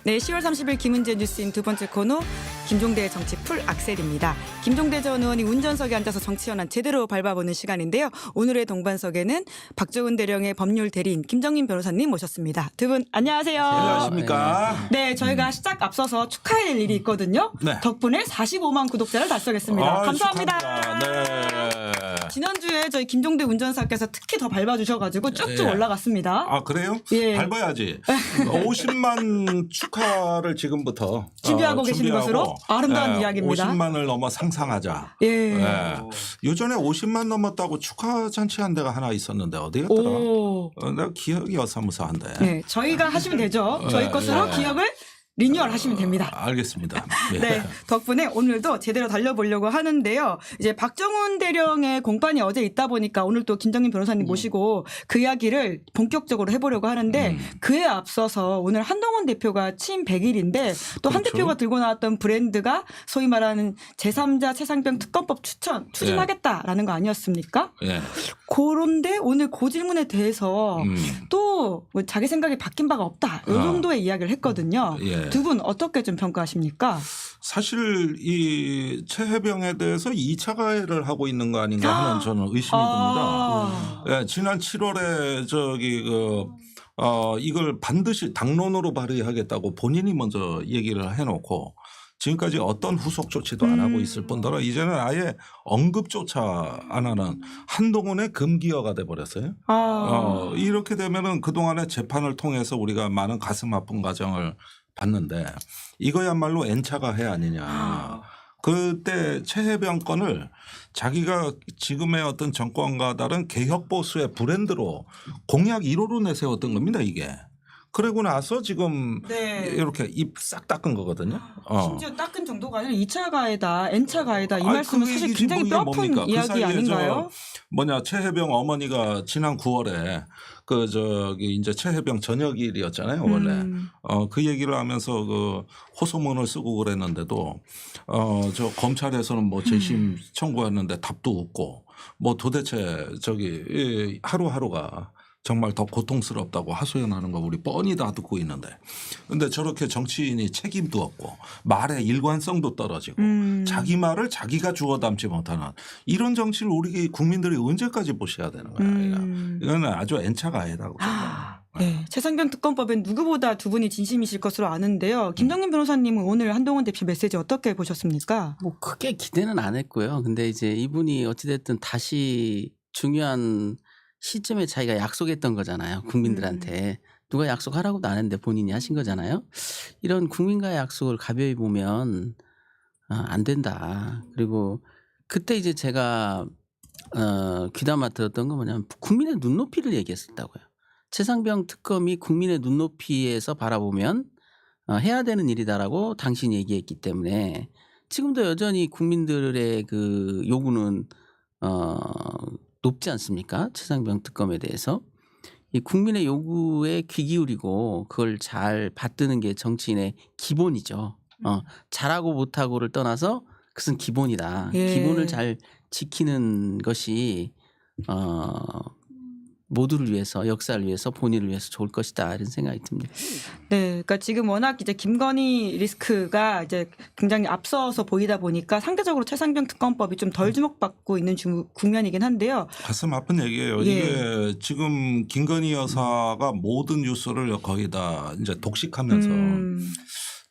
네, 10월 30일 김은재 뉴스인 두 번째 코너 김종대의 정치 풀 악셀입니다. 김종대 전 의원이 운전석에 앉아서 정치 현안 제대로 밟아보는 시간인데요. 오늘의 동반석에는 박정훈 대령의 법률 대리인 김정민 변호사님 모셨습니다. 두 분 안녕하세요. 안녕하십니까. 네, 저희가 시작 앞서서 축하해야 될 일이 있거든요. 네. 덕분에 45만 구독자를 달성했습니다. 감사합니다. 축하합니다. 네. 지난주에 저희 김종대 운전사께서 특히 더 밟아주셔가지고 쭉쭉 예. 올라갔습니다. 아 그래요? 예. 밟아야지. 50만 축하를 지금부터 준비하고 계시는 것으로 아름다운 예, 이야기입니다. 50만을 넘어 상상하자. 예. 예. 요전에 50만 넘었다고 축하 잔치한 데가 하나 있었는데 어디였더라? 오. 내가 기억이 어사무사한데. 네, 저희가 하시면 되죠. 저희 것으로 예. 기억을 리뉴얼 하시면 됩니다. 알겠습니다. 예. 네, 덕분에 오늘도 제대로 달려보려고 하는데요. 이제 박정훈 대령의 공판이 어제 있다 보니까 오늘 또 김정민 변호사님 모시고 그 이야기를 본격적으로 해보려고 하는데 그에 앞서서 오늘 한동훈 대표가 취임 100일인데 또 한 그렇죠. 대표가 들고 나왔던 브랜드가 소위 말하는 제3자 최상병 특검법 추진하겠다라는 거 아니었습니까? 예. 그런데 오늘 그 질문에 대해서 또뭐 자기 생각이 바뀐 바가 없다. 이 정도의 이야기를 했거든요. 예. 두 분 어떻게 좀 평가하십니까? 사실 이 최해병에 대해서 2차 가해를 하고 있는 거 아닌가 하는 저는 의심이 듭니다. 예, 지난 7월에 이걸 반드시 당론으로 발의하겠다고 본인이 먼저 얘기를 해놓고 지금까지 어떤 후속 조치도 안 하고 있을 뿐더러 이제는 아예 언급조차 안 하는 한동훈의 금기어가 돼버렸어요. 이렇게 되면은 그동안의 재판을 통해서 우리가 많은 가슴 아픈 과정을 봤는데 이거야말로 N차 가해 아니냐. 그때 최해병 건을 자기가 지금의 어떤 정권과 다른 개혁보수의 브랜드로 공약 1호로 내세웠던 겁니다 이게. 그러고 나서 지금 네. 이렇게 입 싹 닦은 거거든요. 심지어 닦은 정도가 아니라 2차 가해다, N차 가해다 이 아니, 말씀은 그 사실 얘기지 굉장히 뭐 이게 뼈아픈 뭡니까? 그 이야기 사이에 아닌가요? 최해병 어머니가 지난 9월에 이제 최해병 저녁일이었잖아요 원래. 그 얘기를 하면서 그 호소문을 쓰고 그랬는데도 저 검찰에서는 뭐 재심 청구했는데 답도 없고 뭐 도대체 이 하루하루가 정말 더 고통스럽다고 하소연하는 거 우리 뻔히 다 듣고 있는데 근데 저렇게 정치인이 책임도 없고 말의 일관성도 떨어지고 자기 말을 자기가 주워 담지 못하는 이런 정치를 우리 국민들이 언제까지 보셔야 되는 거야. 이거는 아주 N차 가해라고 생각합니다. 네, 최상병 특검법엔 누구보다 두 분이 진심이실 것으로 아는데요. 김정민 변호사님은 오늘 한동훈 대표 메시지 어떻게 보셨습니까? 뭐 크게 기대는 안 했고요. 근데 이제 이분이 어찌됐든 다시 중요한 시점에 자기가 약속했던 거잖아요. 국민들한테. 누가 약속하라고도 안 했는데 본인이 하신 거잖아요. 이런 국민과의 약속을 가벼이 보면 안 된다. 그리고 그때 이제 제가 귀담아 들었던 건 뭐냐면 국민의 눈높이를 얘기했었다고요. 최상병 특검이 국민의 눈높이에서 바라보면 해야 되는 일이다라고 당신이 얘기했기 때문에 지금도 여전히 국민들의 그 요구는 높지 않습니까? 최상병 특검에 대해서. 이 국민의 요구에 귀 기울이고 그걸 잘 받드는 게 정치인의 기본이죠. 잘하고 못하고를 떠나서 그것은 기본이다. 예. 기본을 잘 지키는 것이 모두를 위해서 역사를 위해서 본인을 위해서 좋을 것이다 이런 생각이 듭니다. 네, 그러니까 지금 워낙 이제 김건희 리스크가 이제 굉장히 앞서서 보이다 보니까 상대적으로 최상병 특검법이 좀 덜 주목받고 있는 국면이긴 한데요. 가슴 아픈 얘기예요. 예. 이게 지금 김건희 여사가 모든 뉴스를 거의 다 이제 독식하면서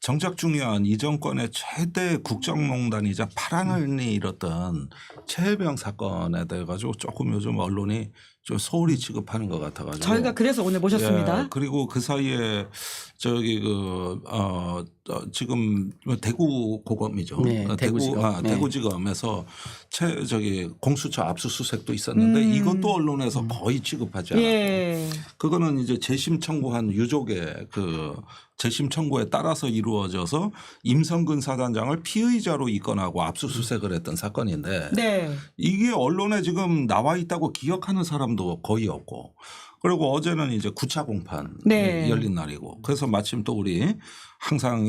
정작 중요한 이 정권의 최대 국정농단이자 파란을 잃었던 최해병 사건에 대해 가지고 조금 요즘 언론이 좀 소홀히 취급하는 것 같아가지고 저희가 그래서 오늘 모셨습니다. 예, 그리고 그 사이에 지금 대구 고검이죠. 네, 대구지검. 네. 대구지검에서 공수처 압수수색도 있었는데 이것도 언론에서 거의 취급하지 않았고 예. 그거는 이제 재심 청구한 유족의 그 재심 청구에 따라서 이루어져서 임성근 사단장을 피의자로 입건하고 압수수색을 했던 사건인데 네. 이게 언론에 지금 나와 있다고 기억하는 사람도 거의 없고 그리고 어제는 이제 9차 공판 네. 열린 날이고 그래서 마침 또 우리 항상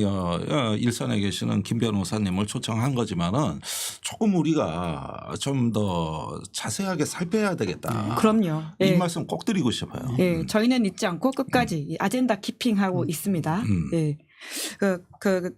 일선에 계시는 김 변호사님을 초청한 거지만은 조금 우리가 좀 더 자세하게 살펴야 되겠다. 그럼요. 이 예. 말씀 꼭 드리고 싶어요. 예, 저희는 잊지 않고 끝까지 이 아젠다 키핑하고 있습니다. 예.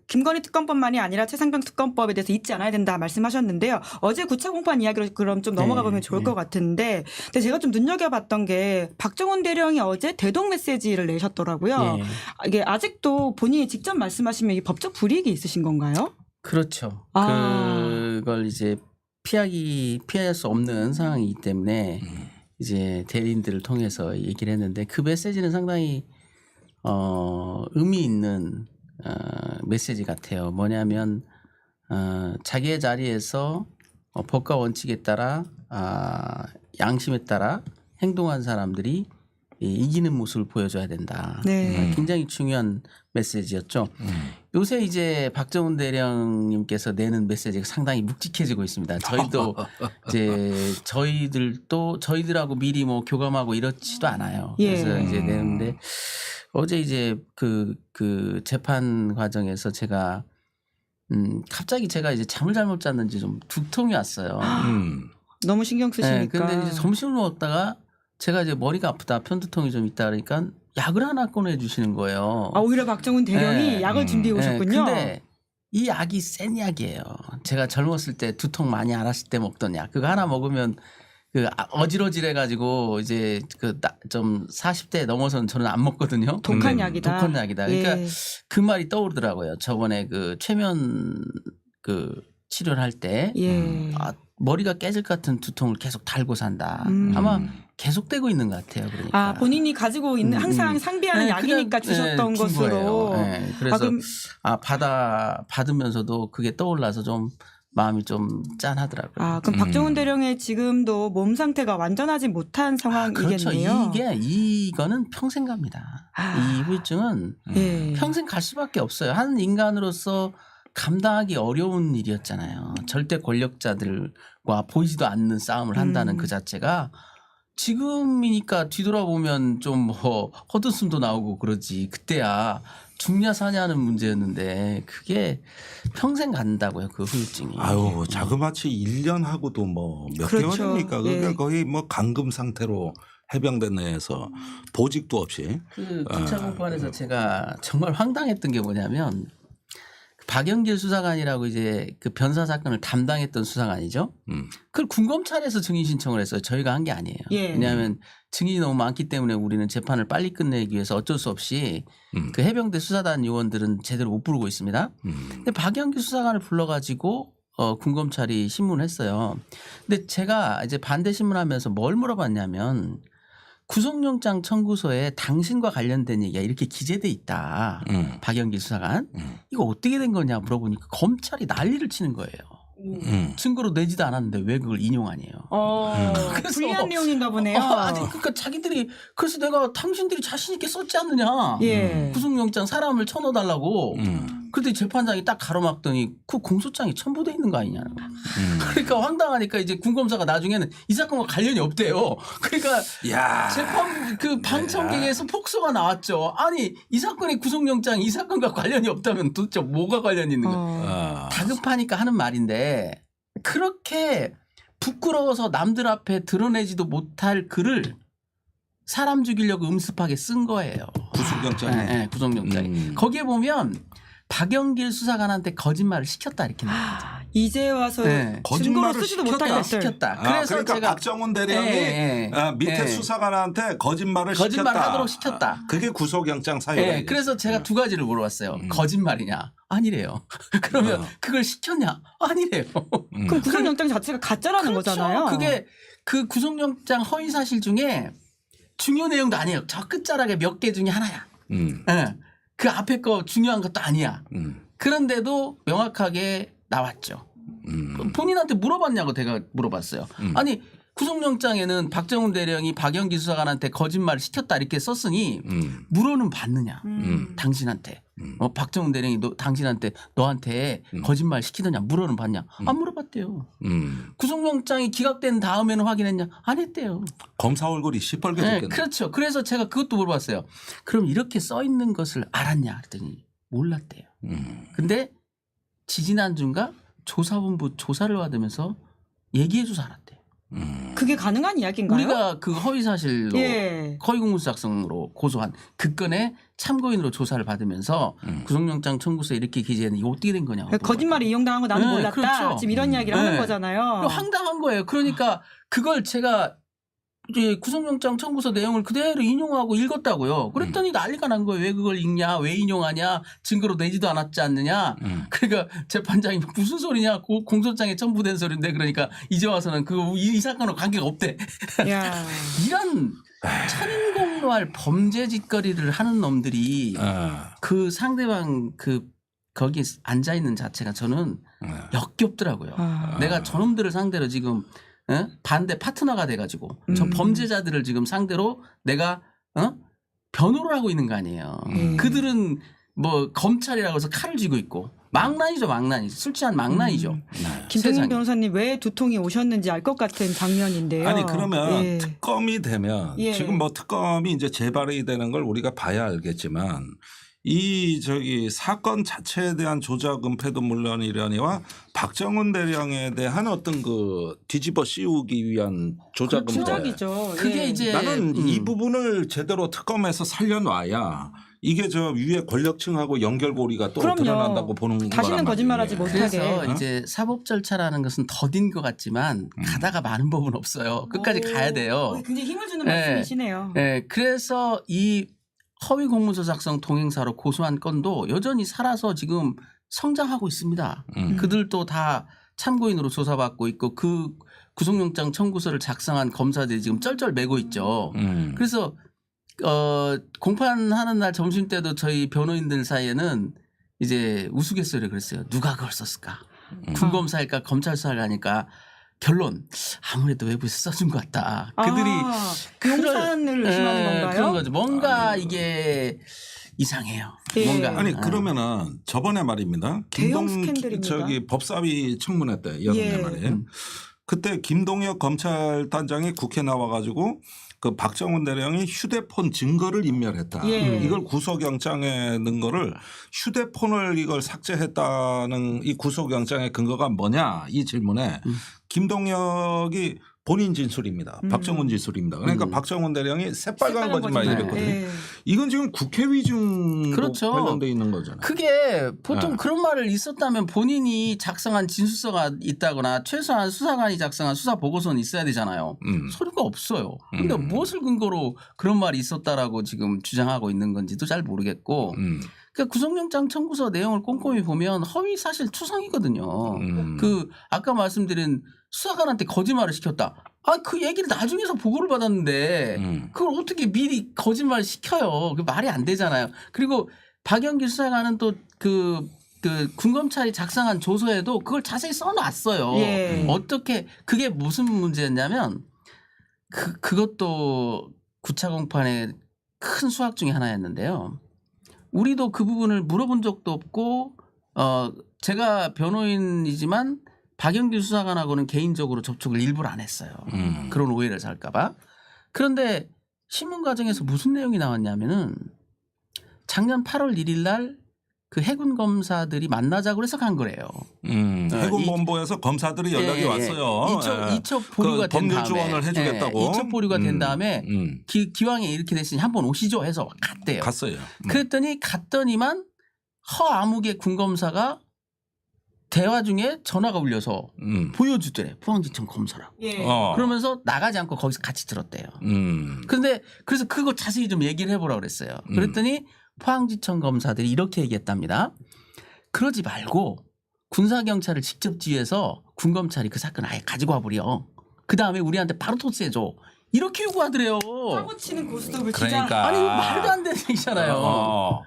김건희 특검법만이 아니라 최상병 특검법에 대해서 잊지 않아야 된다 말씀하셨는데요. 어제 9차 공판 이야기로 그럼 좀 넘어가 보면 좋을 것 같은데, 근데 제가 좀 눈여겨봤던 게 박정훈 대령이 어제 대동 메시지를 내셨더라고요. 예. 이게 아직도 본인이 직접 말씀하시면 이 법적 불이익이 있으신 건가요? 그렇죠. 아. 그걸 이제 피할 수 없는 상황이기 때문에 이제 대리인들을 통해서 얘기를 했는데 그 메시지는 상당히 의미 있는 메시지 같아요. 뭐냐면 자기의 자리에서 법과 원칙에 따라 양심에 따라 행동한 사람들이 이기는 모습을 보여줘야 된다. 네. 굉장히 중요한 메시지였죠. 요새 이제 박정훈 대령님께서 내는 메시지가 상당히 묵직해지고 있습니다. 저희도 이제 저희들하고 미리 뭐 교감하고 이렇지도 않아요. 그래서 예. 이제 내는데 어제 이제 그 재판 과정에서 제가 갑자기 제가 이제 잠을 잘못 잤는지 좀 두통이 왔어요. 너무 신경 쓰시니까. 근데 이제 점심을 먹다가 제가 이제 머리가 아프다, 편두통이 좀 있다 그러니까 약을 하나 꺼내주시는 거예요. 오히려 박정훈 대령이 네. 약을 준비해 오셨군요. 근데 이 약이 센 약이에요. 제가 젊었을 때 두통 많이 앓았을 때 먹던 약. 그거 하나 먹으면 어질어질해가지고 이제 좀 40대 넘어서는 저는 안 먹거든요. 독한 약이다. 독한 약이다. 그러니까 예. 그 말이 떠오르더라고요. 저번에 그 최면 치료를 할 때 예. 머리가 깨질 것 같은 두통을 계속 달고 산다. 음. 아마 계속되고 있는 것 같아요. 그러니까. 본인이 가지고 있는 항상 상비하는 약이니까 주셨던 준 것으로. 거예요. 그래서 그럼 받으면서도 그게 떠올라서 좀 마음이 좀 짠하더라고요. 그럼 박정훈 대령의 지금도 몸 상태가 완전하지 못한 그렇죠. 상황이겠네요. 이거는 평생 갑니다. 이 후유증은 예. 평생 갈 수밖에 없어요. 한 인간으로서 감당하기 어려운 일이었잖아요. 절대 권력자들과 보이지도 않는 싸움을 한다는 그 자체가 지금이니까 뒤돌아보면 좀 헛웃음도 나오고 그러지. 그때야 죽냐 사냐는 문제였는데 그게 평생 간다고요. 그 후유증이. 아유, 자그마치 1년 하고도 뭐 몇 그렇죠. 개월입니까? 그러니까 예. 거의 뭐 감금 상태로 해병대 내에서 보직도 없이. 그 9차 공판에서 제가 정말 황당했던 게 뭐냐면 박영길 수사관이라고 이제 그 변사 사건을 담당했던 수사관이죠. 그걸 군검찰에서 증인 신청을 했어요. 저희가 한 게 아니에요. 예. 왜냐하면 증인이 너무 많기 때문에 우리는 재판을 빨리 끝내기 위해서 어쩔 수 없이 그 해병대 수사단 요원들은 제대로 못 부르고 있습니다. 근데 박영길 수사관을 불러가지고 군검찰이 신문을 했어요. 근데 제가 이제 반대 신문하면서 뭘 물어봤냐면 구속영장 청구서에 당신과 관련된 얘기가 이렇게 기재돼 있다. 박영길 수사관. 이거 어떻게 된 거냐 물어보니까 검찰이 난리를 치는 거예요. 증거로 내지도 않았는데 왜 그걸 인용하니에요. 그래서 불리한 내용인가 보네요. 그러니까 자기들이 그래서 내가 당신들이 자신 있게 썼지 않느냐. 예. 구속영장 사람을 쳐넣어달라고. 그때 재판장이 딱 가로막더니 그 공소장이 첨부돼 있는 거 아니냐는 거. 그러니까 황당하니까 이제 군검사가 나중에는 이 사건과 관련이 없대요. 그러니까 야. 재판 그 방청객에서 폭소가 나왔죠. 아니 이 사건의 구속영장이 이 사건과 관련이 없다면 도대체 뭐가 관련이 있는 거예요. 다급하니까 하는 말인데 그렇게 부끄러워서 남들 앞에 드러내지도 못할 글을 사람 죽이려고 음습하게 쓴 거예요. 구속영장이. 네, 구속영장이. 거기에 보면 박영길 수사관한테 거짓말을 시켰다 이렇게 나와요. 이제 와서 네. 증거로 쓰지도 못할 것들. 시켰다. 그래서 그래서 그러니까 제가 박정훈 대령이 밑에 수사관한테 거짓말을 하도록 시켰다. 그게 구속영장 사유예요. 네, 그래서 제가 두 가지를 물어봤어요. 거짓말이냐? 아니래요. 그러면 그걸 시켰냐? 아니래요. 그럼 구속영장 자체가 가짜라는 거잖아요. 그게 그 구속영장 허위 사실 중에 중요 내용도 아니에요. 저 끝자락에 몇 개 중에 하나야. 네. 그 앞에 거 중요한 것도 아니야. 그런데도 명확하게 나왔죠. 본인한테 물어봤냐고 제가 물어봤어요. 아니 구속영장에는 박정훈 대령이 박영길 수사관한테 거짓말을 시켰다 이렇게 썼으니 물어는 받느냐. 당신한테. 박정훈 대령이 당신한테 너한테 거짓말 시키느냐 물어는 받냐. 안 물어봤대요. 구속영장이 기각된 다음에는 확인했냐. 안 했대요. 검사 얼굴이 시뻘개졌겠네. 네, 그렇죠. 그래서 제가 그것도 물어봤어요. 그럼 이렇게 써 있는 것을 알았냐 그랬더니 몰랐대요. 근데 지지난주인가 조사본부 조사를 받으면서 얘기해 줘서 알았대요. 그게 가능한 이야기인가요? 우리가 그 허위 사실로 예. 허위 공문서 작성으로 고소한 그 건에 참고인으로 조사를 받으면서 구속영장 청구서에 이렇게 기재했는데 이거 어떻게 된 거냐고. 거짓말에 이용당한 거 나는 네, 몰랐다. 그렇죠. 지금 이런 이야기를 하는 거잖아요. 이거 황당한 거예요. 그러니까 그걸 제가 이제 구속영장 청구서 내용을 그대로 인용하고 읽었다고요. 그랬더니 난리가 난 거예요. 왜 그걸 읽냐? 왜 인용하냐? 증거로 내지도 않았지 않느냐? 그러니까 재판장이 무슨 소리냐? 공소장에 첨부된 소리인데 그러니까 이제 와서는 이 사건과 관계가 없대. 야. 이런 천인공노할 범죄 짓거리를 하는 놈들이 그 상대방 거기 앉아 있는 자체가 저는 역겹더라고요. 내가 저놈들을 상대로 지금 반대 파트너가 돼가지고 저 범죄자들을 지금 상대로 내가 변호를 하고 있는 거 아니에요. 그들은 뭐 검찰이라고 해서 칼을 쥐고 있고 망난이죠, 망난이죠. 술 취한 망난이죠. 김정인 세상에. 변호사님 왜 두통이 오셨는지 알 것 같은 장면인데요. 아니 그러면 예. 특검이 되면 예. 지금 뭐 특검이 이제 재발이 되는 걸 우리가 봐야 알겠지만 이 사건 자체에 대한 조작 은폐도 물론이려니와 박정훈 대령에 대한 어떤 그 뒤집어 씌우기 위한 조작 은폐. 조작이죠. 그게 예. 이제 나는 이 부분을 제대로 특검에서 살려놔야 이게 저 위에 권력층하고 연결고리가 또 그럼요. 드러난다고 보는 거란 다시는 말이에요. 거짓말하지 못하게. 그래서 이제 사법 절차라는 것은 더딘 것 같지만 가다가 마는 법은 없어요. 끝까지 가야 돼요. 굉장히 힘을 주는 예. 말씀이시네요. 그래서 이 허위 공문서 작성 동행사로 고소한 건도 여전히 살아서 지금 성장하고 있습니다. 그들도 다 참고인으로 조사받고 있고 그 구속영장 청구서를 작성한 검사들이 지금 쩔쩔매고 있죠. 그래서 공판하는 날 점심 때도 저희 변호인들 사이에는 이제 우스갯소리를 그랬어요. 누가 그걸 썼을까? 군검사일까 검찰 수사일까니까 결론 아무래도 외부에서 써준 것 같다. 그들이 용산을 의심하는 건가요? 그런 거죠. 뭔가 이게 이상해요. 예. 뭔가 아니 그러면은 저번에 말입니다. 대형 스캔들입니다. 법사위 청문회 때 여름에 예. 말이에요. 그때 김동혁 검찰단장이 국회 나와가지고 그 박정훈 대령이 휴대폰 증거를 인멸했다. 예. 이걸 구속영장에 넣은 거를 휴대폰을 이걸 삭제했다는 이 구속영장의 근거가 뭐냐 이 질문에 김동혁이 본인 진술입니다. 박정훈 진술입니다. 그러니까 박정훈 대령이 새빨간 거짓말 이랬거든요. 예. 이건 지금 국회 위증으로 그렇죠. 관련돼 있는 거잖아요. 그게 보통 네. 그런 말을 있었다면 본인이 작성한 진술서가 있다거나 최소한 수사관이 작성한 수사 보고서는 있어야 되잖아요. 소리가 없어요. 근데 무엇을 근거로 그런 말이 있었다라고 지금 주장하고 있는 건지도 잘 모르겠고 그러니까 구속영장 청구서 내용을 꼼꼼히 보면 허위 사실 투성이거든요. 그 아까 말씀드린 수사관한테 거짓말을 시켰다. 그 얘기를 나중에서 보고를 받았는데 그걸 어떻게 미리 거짓말 시켜요? 그 말이 안 되잖아요. 그리고 박영길 수사관은 또 그 군검찰이 작성한 조서에도 그걸 자세히 써놨어요. 예. 어떻게 그게 무슨 문제였냐면 그것도 9차 공판의 큰 수학 중에 하나였는데요. 우리도 그 부분을 물어본 적도 없고 제가 변호인이지만 박영길 수사관하고는 개인적으로 접촉을 일부러 안 했어요. 그런 오해를 살까 봐. 그런데 신문 과정에서 무슨 내용이 나왔냐면은 작년 8월 1일 날 그 해군 검사들이 만나자고 해서 간 거래요. 해군본부에서 검사들이 연락이 왔어요. 이첩 보류가 된 법률 다음에 지원을 해주겠다고. 이첩 보류가 된 다음에 기왕에 이렇게 됐으니 한번 오시죠 해서 갔대요. 갔어요. 그랬더니 갔더니만 허아무개 군검사가 대화 중에 전화가 울려서 보여주더래. 포항지청 검사라고. 예. 그러면서 나가지 않고 거기서 같이 들었대요. 그런데 그래서 그거 자세히 좀 얘기를 해보라고 그랬어요. 그랬더니 포항지청 검사들이 이렇게 얘기했답니다. 그러지 말고 군사경찰을 직접 지휘해서 군검찰이 그 사건을 아예 가지고 와버려. 그다음에 우리한테 바로 토스해줘. 이렇게 요구하더래요. 사고 치는 고스톱을 진짜. 그러니까. 아니 말도 안 되는 얘기잖아요.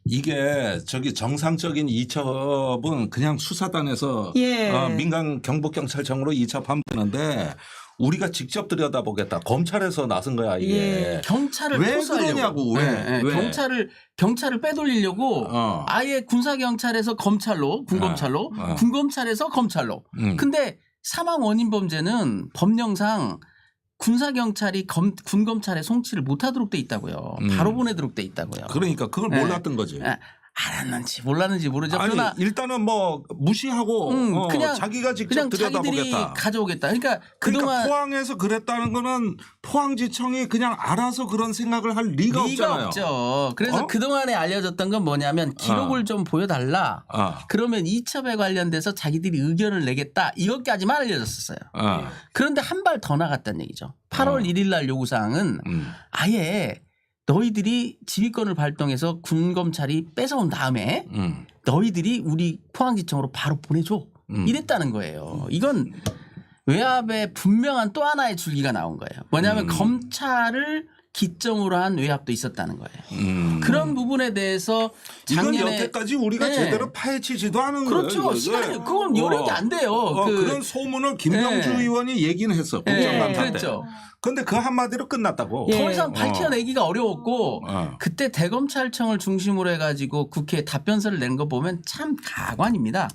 이게 정상적인 이첩은 그냥 수사단에서 예. 민간 경북경찰청으로 이첩하면 되는데 우리가 직접 들여다보겠다. 검찰에서 나선 거야 이게. 예. 경찰을 왜 토스하려고. 그러냐고, 왜? 왜? 경찰을 빼돌리려고 아예 군사경찰에서 검찰로 군검찰로 군검찰에서 검찰로. 근데 사망 원인 범죄는 법령상 군사경찰이 군검찰에 송치를 못하도록 돼 있다고요. 바로 보내도록 돼 있다고요. 그러니까 그걸 몰랐던 거지. 알았는지 몰랐는지 모르죠. 아니 그러나 일단은 뭐 무시하고 그냥 자기가 직접 그냥 자기들이 들여다보겠다. 가져오겠다. 그러니까 그러니까 그동안 포항에서 그랬다는 거는 포항지청이 그냥 알아서 그런 생각을 할 리가 없잖아요. 없죠. 그래서 그동안에 알려졌던 건 뭐냐면 기록을 좀 보여달라. 그러면 이첩에 관련돼서 자기들이 의견을 내겠다. 이것까지만 알려졌었어요. 그런데 한 발 더 나갔다는 얘기죠. 8월 1일 날 요구사항은 아예 너희들이 지휘권을 발동해서 군검찰이 뺏어온 다음에 너희들이 우리 포항지청으로 바로 보내줘. 이랬다는 거예요. 이건 외압의 분명한 또 하나의 줄기가 나온 거예요. 뭐냐면 검찰을 기점으로 한 외압도 있었다는 거예요. 그런 부분에 대해서 이건 작년에 여태까지 우리가 네. 제대로 파헤치지도 않은 그렇죠. 거예요. 시간이 그건 요령이 안 돼요. 그런 소문을 김명주 네. 의원이 얘기는 했어. 네, 국정감사 때. 그랬죠. 근데 그 한마디로 끝났다고. 예. 더 이상 밝혀내기가 어려웠고 어. 그때 대검찰청을 중심으로 해가지고 국회에 답변서를 낸 거 보면 참 가관입니다.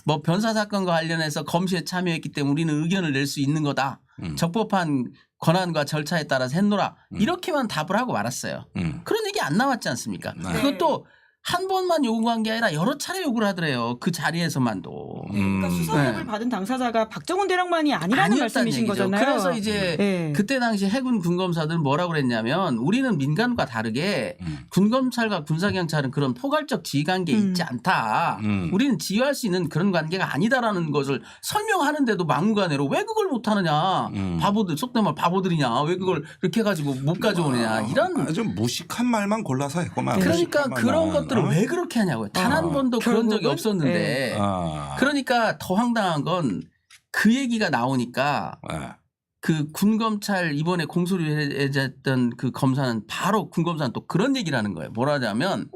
뭐 변사 사건과 관련해서 검시에 참여했기 때문에 우리는 의견을 낼 수 있는 거다. 적법한 권한과 절차에 따라서 했노라. 이렇게만 답을 하고 말았어요. 그런 얘기 안 나왔지 않습니까? 네. 그것도 한 번만 요구한 게 아니라 여러 차례 요구를 하더래요. 그 자리에서만도. 그러니까 수사력을 네. 받은 당사자가 박정훈 대령만이 아니라는 아니었다는 말씀이신 얘기죠. 거잖아요. 그래서 이제 네. 그때 당시 해군 군검사들은 뭐라고 그랬냐면 우리는 민간과 다르게 군검찰과 군사경찰은 그런 포괄적 지휘관계에 있지 않다. 우리는 지휘할 수 있는 그런 관계가 아니다라는 것을 설명하는데도 막무가내로 왜 그걸 못하느냐. 바보들 속된 말 바보들이냐. 왜 그걸 그렇게 해가지고 못 가져오느냐. 이런. 아주 무식한 말만 골라서 했구만. 그러니까 무식한 그런 말만. 것들을 왜 그렇게 하냐고요. 단 한 번도 그런 적이 결국은? 없었는데. 아. 그러니까 더 황당한 건 그 얘기가 나오니까 네. 그 군검찰 이번에 공소리했던 그 검사는 바로 군검사는 또 그런 얘기를 하는 거예요. 뭐라 하냐면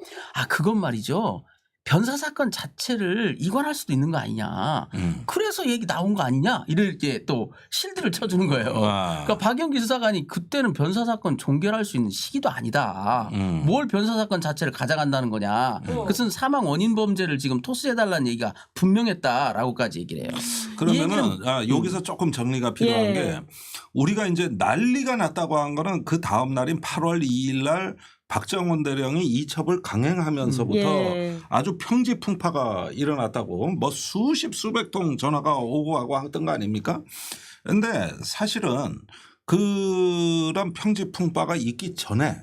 그건 말이죠. 변사 사건 자체를 이관할 수도 있는 거 아니냐. 그래서 얘기 나온 거 아니냐. 이렇게 또 실드를 쳐주는 거예요. 와. 그러니까 박영기 수사관이 그때는 변사 사건 종결할 수 있는 시기도 아니다. 뭘 변사 사건 자체를 가져간다는 거냐. 그것은 사망 원인 범죄를 지금 토스해달라는 얘기가 분명했다라고까지 얘기를 해요. 그러면은 여기서 조금 정리가 필요한 예. 게 우리가 이제 난리가 났다고 한 거는 그 다음 날인 8월 2일 날 박정훈 대령이 이첩을 강행하면서부터 예. 아주 평지풍파가 일어났다고 뭐 수십 수백 통 전화가 오고 가고 하던 거 아닙니까? 그런데 사실은 그런 평지풍파가 있기 전에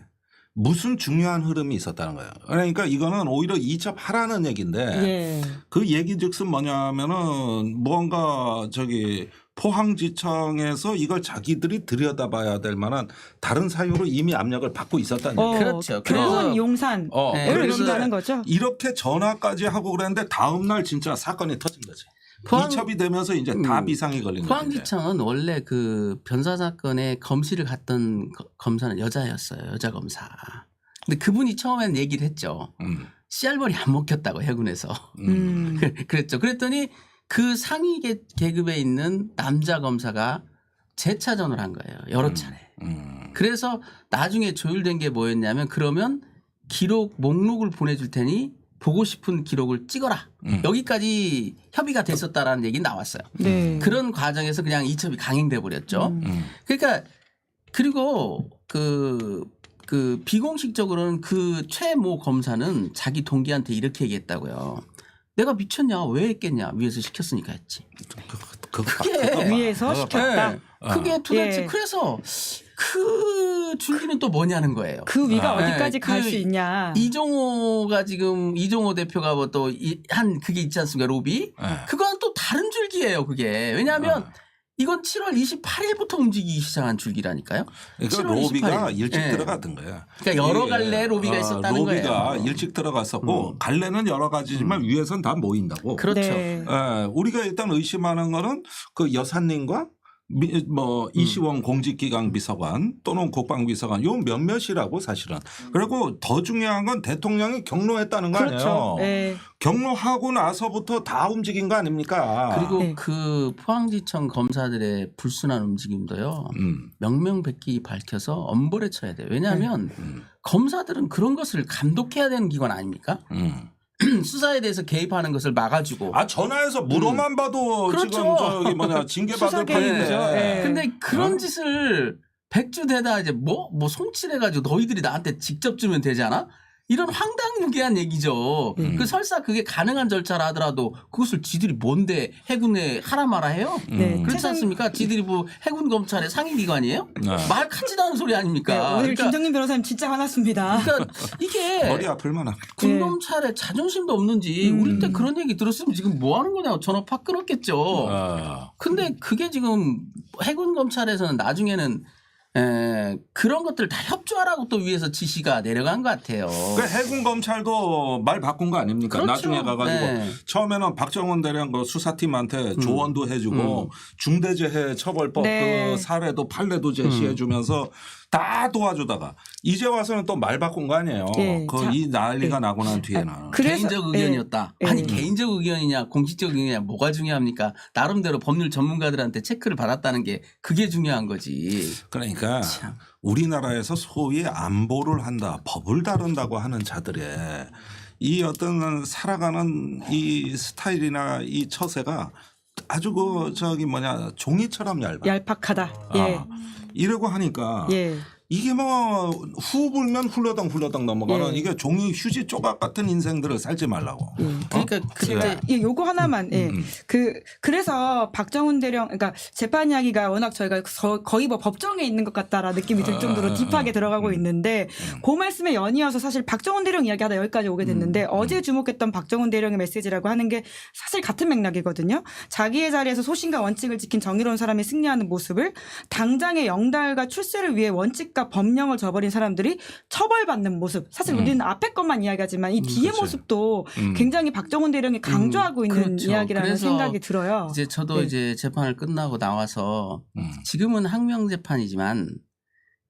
무슨 중요한 흐름이 있었다는 거예요. 그러니까 이거는 오히려 이첩하라는 얘기인데 예. 그 얘기즉슨 뭐냐면은 뭔가 포항지청에서 이걸 자기들이 들여다봐야 될 만한 다른 사유로 이미 압력을 받고 있었다는 얘기예요. 그렇죠. 결국은 그래서- 용산 네, 을 그래서 얘기하는 거죠. 이렇게 전화까지 하고 그랬는데 다음 날 진짜 사건이 터진 거지. 포항- 이첩이 되면서 이제 다 비상이 걸린 거지. 포항지청은 원래 그 변사 사건에 검시를 갔던 검사는 여자였어요. 여자 검사. 근데 그분이 처음엔 얘기를 했죠. 씨알벌이 안 먹혔다고 해군에서. 그랬죠. 그랬더니 그 상위 계급에 있는 남자 검사가 재차전을 한 거예요. 여러 차례. 그래서 나중에 조율된 게 뭐였냐면 그러면 기록 목록을 보내줄 테니 보고 싶은 기록을 찍어라. 여기까지 협의가 됐었다라는 얘기 나왔어요. 네. 그런 과정에서 그냥 이첩이 강행돼 버렸죠. 그러니까 그리고 그 비공식적으로는 그 최모 검사는 자기 동기한테 이렇게 얘기했다고요. 내가 미쳤냐? 왜 했겠냐? 위에서 시켰으니까 했지. 그게 위에서 시켰다. 네. 그게 도대체 예. 그래서 그 줄기는 또 뭐냐는 거예요. 그 위가 어디까지 네, 갈 그 수 있냐. 이종호가 지금 이종호 대표가 뭐 또 한 그게 있지 않습니까? 로비. 네. 그건 또 다른 줄기예요. 그게. 왜냐하면 이건 7월 28일부터 움직이기 시작한 줄기라니까요. 그러니까 7월 로비가 28일. 일찍 예. 들어갔던 거야. 그러니까 여러 이게, 갈래 로비가 있었다는 로비가 거예요. 일찍 들어갔었고 갈래는 여러 가지지만 위에선 다 모인다고. 그렇죠. 네. 우리가 일단 의심하는 거는 그 여사님과 이시원 공직기강 비서관 또는 국방비서관 요 몇몇이라고 사실은. 그리고 더 중요한 건 대통령이 경로했다는 거 그렇죠. 아니에요. 네. 경로하고 나서부터 다 움직인 거 아닙니까? 그리고 네. 그 포항지청 검사들의 불순한 움직임도요. 명명백기 밝혀서 엄벌에 쳐야 돼요. 왜냐하면 검사들은 그런 것을 감독해야 되는 기관 아닙니까? 수사에 대해서 개입하는 것을 막아주고. 전화해서 물어만 봐도 그렇죠. 지금 징계받을 수사 판인데. 개입이죠. 예. 근데 그런 짓을 백주대다 이제 뭐 손칠해가지고 너희들이 나한테 직접 주면 되지 않아? 이런 황당무계한 얘기죠. 그 설사 그게 가능한 절차라 하더라도 그것을 지들이 뭔데 해군에 하라 마라 해요? 네, 그렇지 않습니까? 지들이 뭐 해군 검찰의 상임기관이에요? 네. 말 같지도 않은 소리 아닙니까? 네, 오늘 그러니까, 김정민 변호사님 진짜 화났습니다. 그러니까 이게 머리 아플 만한. 군검찰의 자존심도 없는지 우리 때 그런 얘기 들었으면 지금 뭐 하는 거냐고 전화 팍 끊었겠죠. 근데 그게 지금 해군 검찰에서는 나중에는 그런 것들 다 협조하라고 또 위에서 지시가 내려간 것 같아요. 그 해군 검찰도 말 바꾼 거 아닙니까? 그렇죠. 나중에 가가지고 네. 처음에는 박정원 대령 그 수사팀한테 조언도 해주고 중대재해 처벌법 네. 그 사례도 판례도 제시해주면서 다 도와주다가 이제 와서는 또 말 바꾼 거 아니에요. 네. 그 이 난리가 나고 난 뒤에는. 그래서- 개인적 의견이었다. 예. 아니 개인적 의견이냐 공식적 의견이냐 뭐가 중요합니까? 나름대로 법률 전문가들한테 체크를 받았다는 게 그게 중요한 거지. 그러니까 참. 우리나라에서 소위 안보를 한다, 법을 다룬다고 하는 자들의 이 어떤 살아가는 이 스타일이나 이 처세가 아주 그 저기 뭐냐 종이처럼 얇아. 얄팍하다. 예. 이러고 하니까 예. 이게 뭐 후 불면 훌러덩 넘어가는 예. 이게 종이 휴지 조각 같은 인생들을 살지 말라고. 그러니까 그때 예, 요거 하나만. 예. 그래서 박정훈 대령, 그러니까 재판 이야기가 워낙 저희가 거의 뭐 법정에 있는 것 같다라는 느낌이 들 정도로 딥하게 들어가고 있는데 그 말씀에 연이어서 사실 박정훈 대령 이야기하다 여기까지 오게 됐는데 어제 주목했던 박정훈 대령의 메시지라고 하는 게 사실 같은 맥락이거든요. 자기의 자리에서 소신과 원칙을 지킨 정의로운 사람이 승리하는 모습을 당장의 영달과 출세를 위해 원칙과 법령을 저버린 사람들이 처벌받는 모습. 사실 우리는 앞에 것만 이야기하지만 이 뒤의 그치. 모습도 굉장히 박정훈 대령이 강조하고 있는 그렇죠. 이야기라는 그래서 생각이 들어요. 이제 저도 네. 이제 재판을 끝나고 나와서 지금은 항명 재판이지만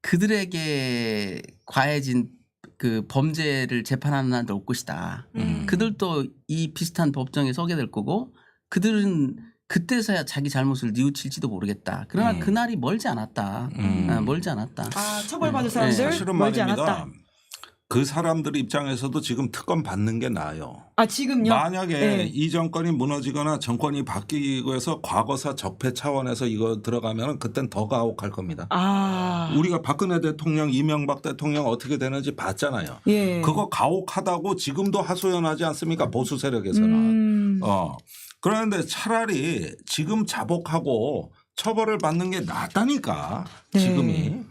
그들에게 과해진 그 범죄를 재판하는 날도 올 것이다. 그들도 이 비슷한 법정에 서게 될 거고 그들은 그때서야 자기 잘못을 뉘우칠지도 모르겠다. 그러나 그날이 멀지 않았다. 멀지 않았다. 아, 처벌받을 네. 사람들 사실은 멀지 말입니다. 않았다. 그 사람들 입장에서도 지금 특검 받는 게 나아요. 아, 지금요? 만약에 네. 이 정권이 무너지거나 정권이 바뀌고 해서 과거사 적폐 차원에서 이거 들어가면 그땐 더 가혹할 겁니다. 아. 우리가 박근혜 대통령, 이명박 대통령 어떻게 되는지 봤잖아요. 예. 그거 가혹하다고 지금도 하소연하지 않습니까? 보수 세력에서는. 그런데 차라리 지금 자복하고 처벌을 받는 게 낫다니까. 네. 지금이.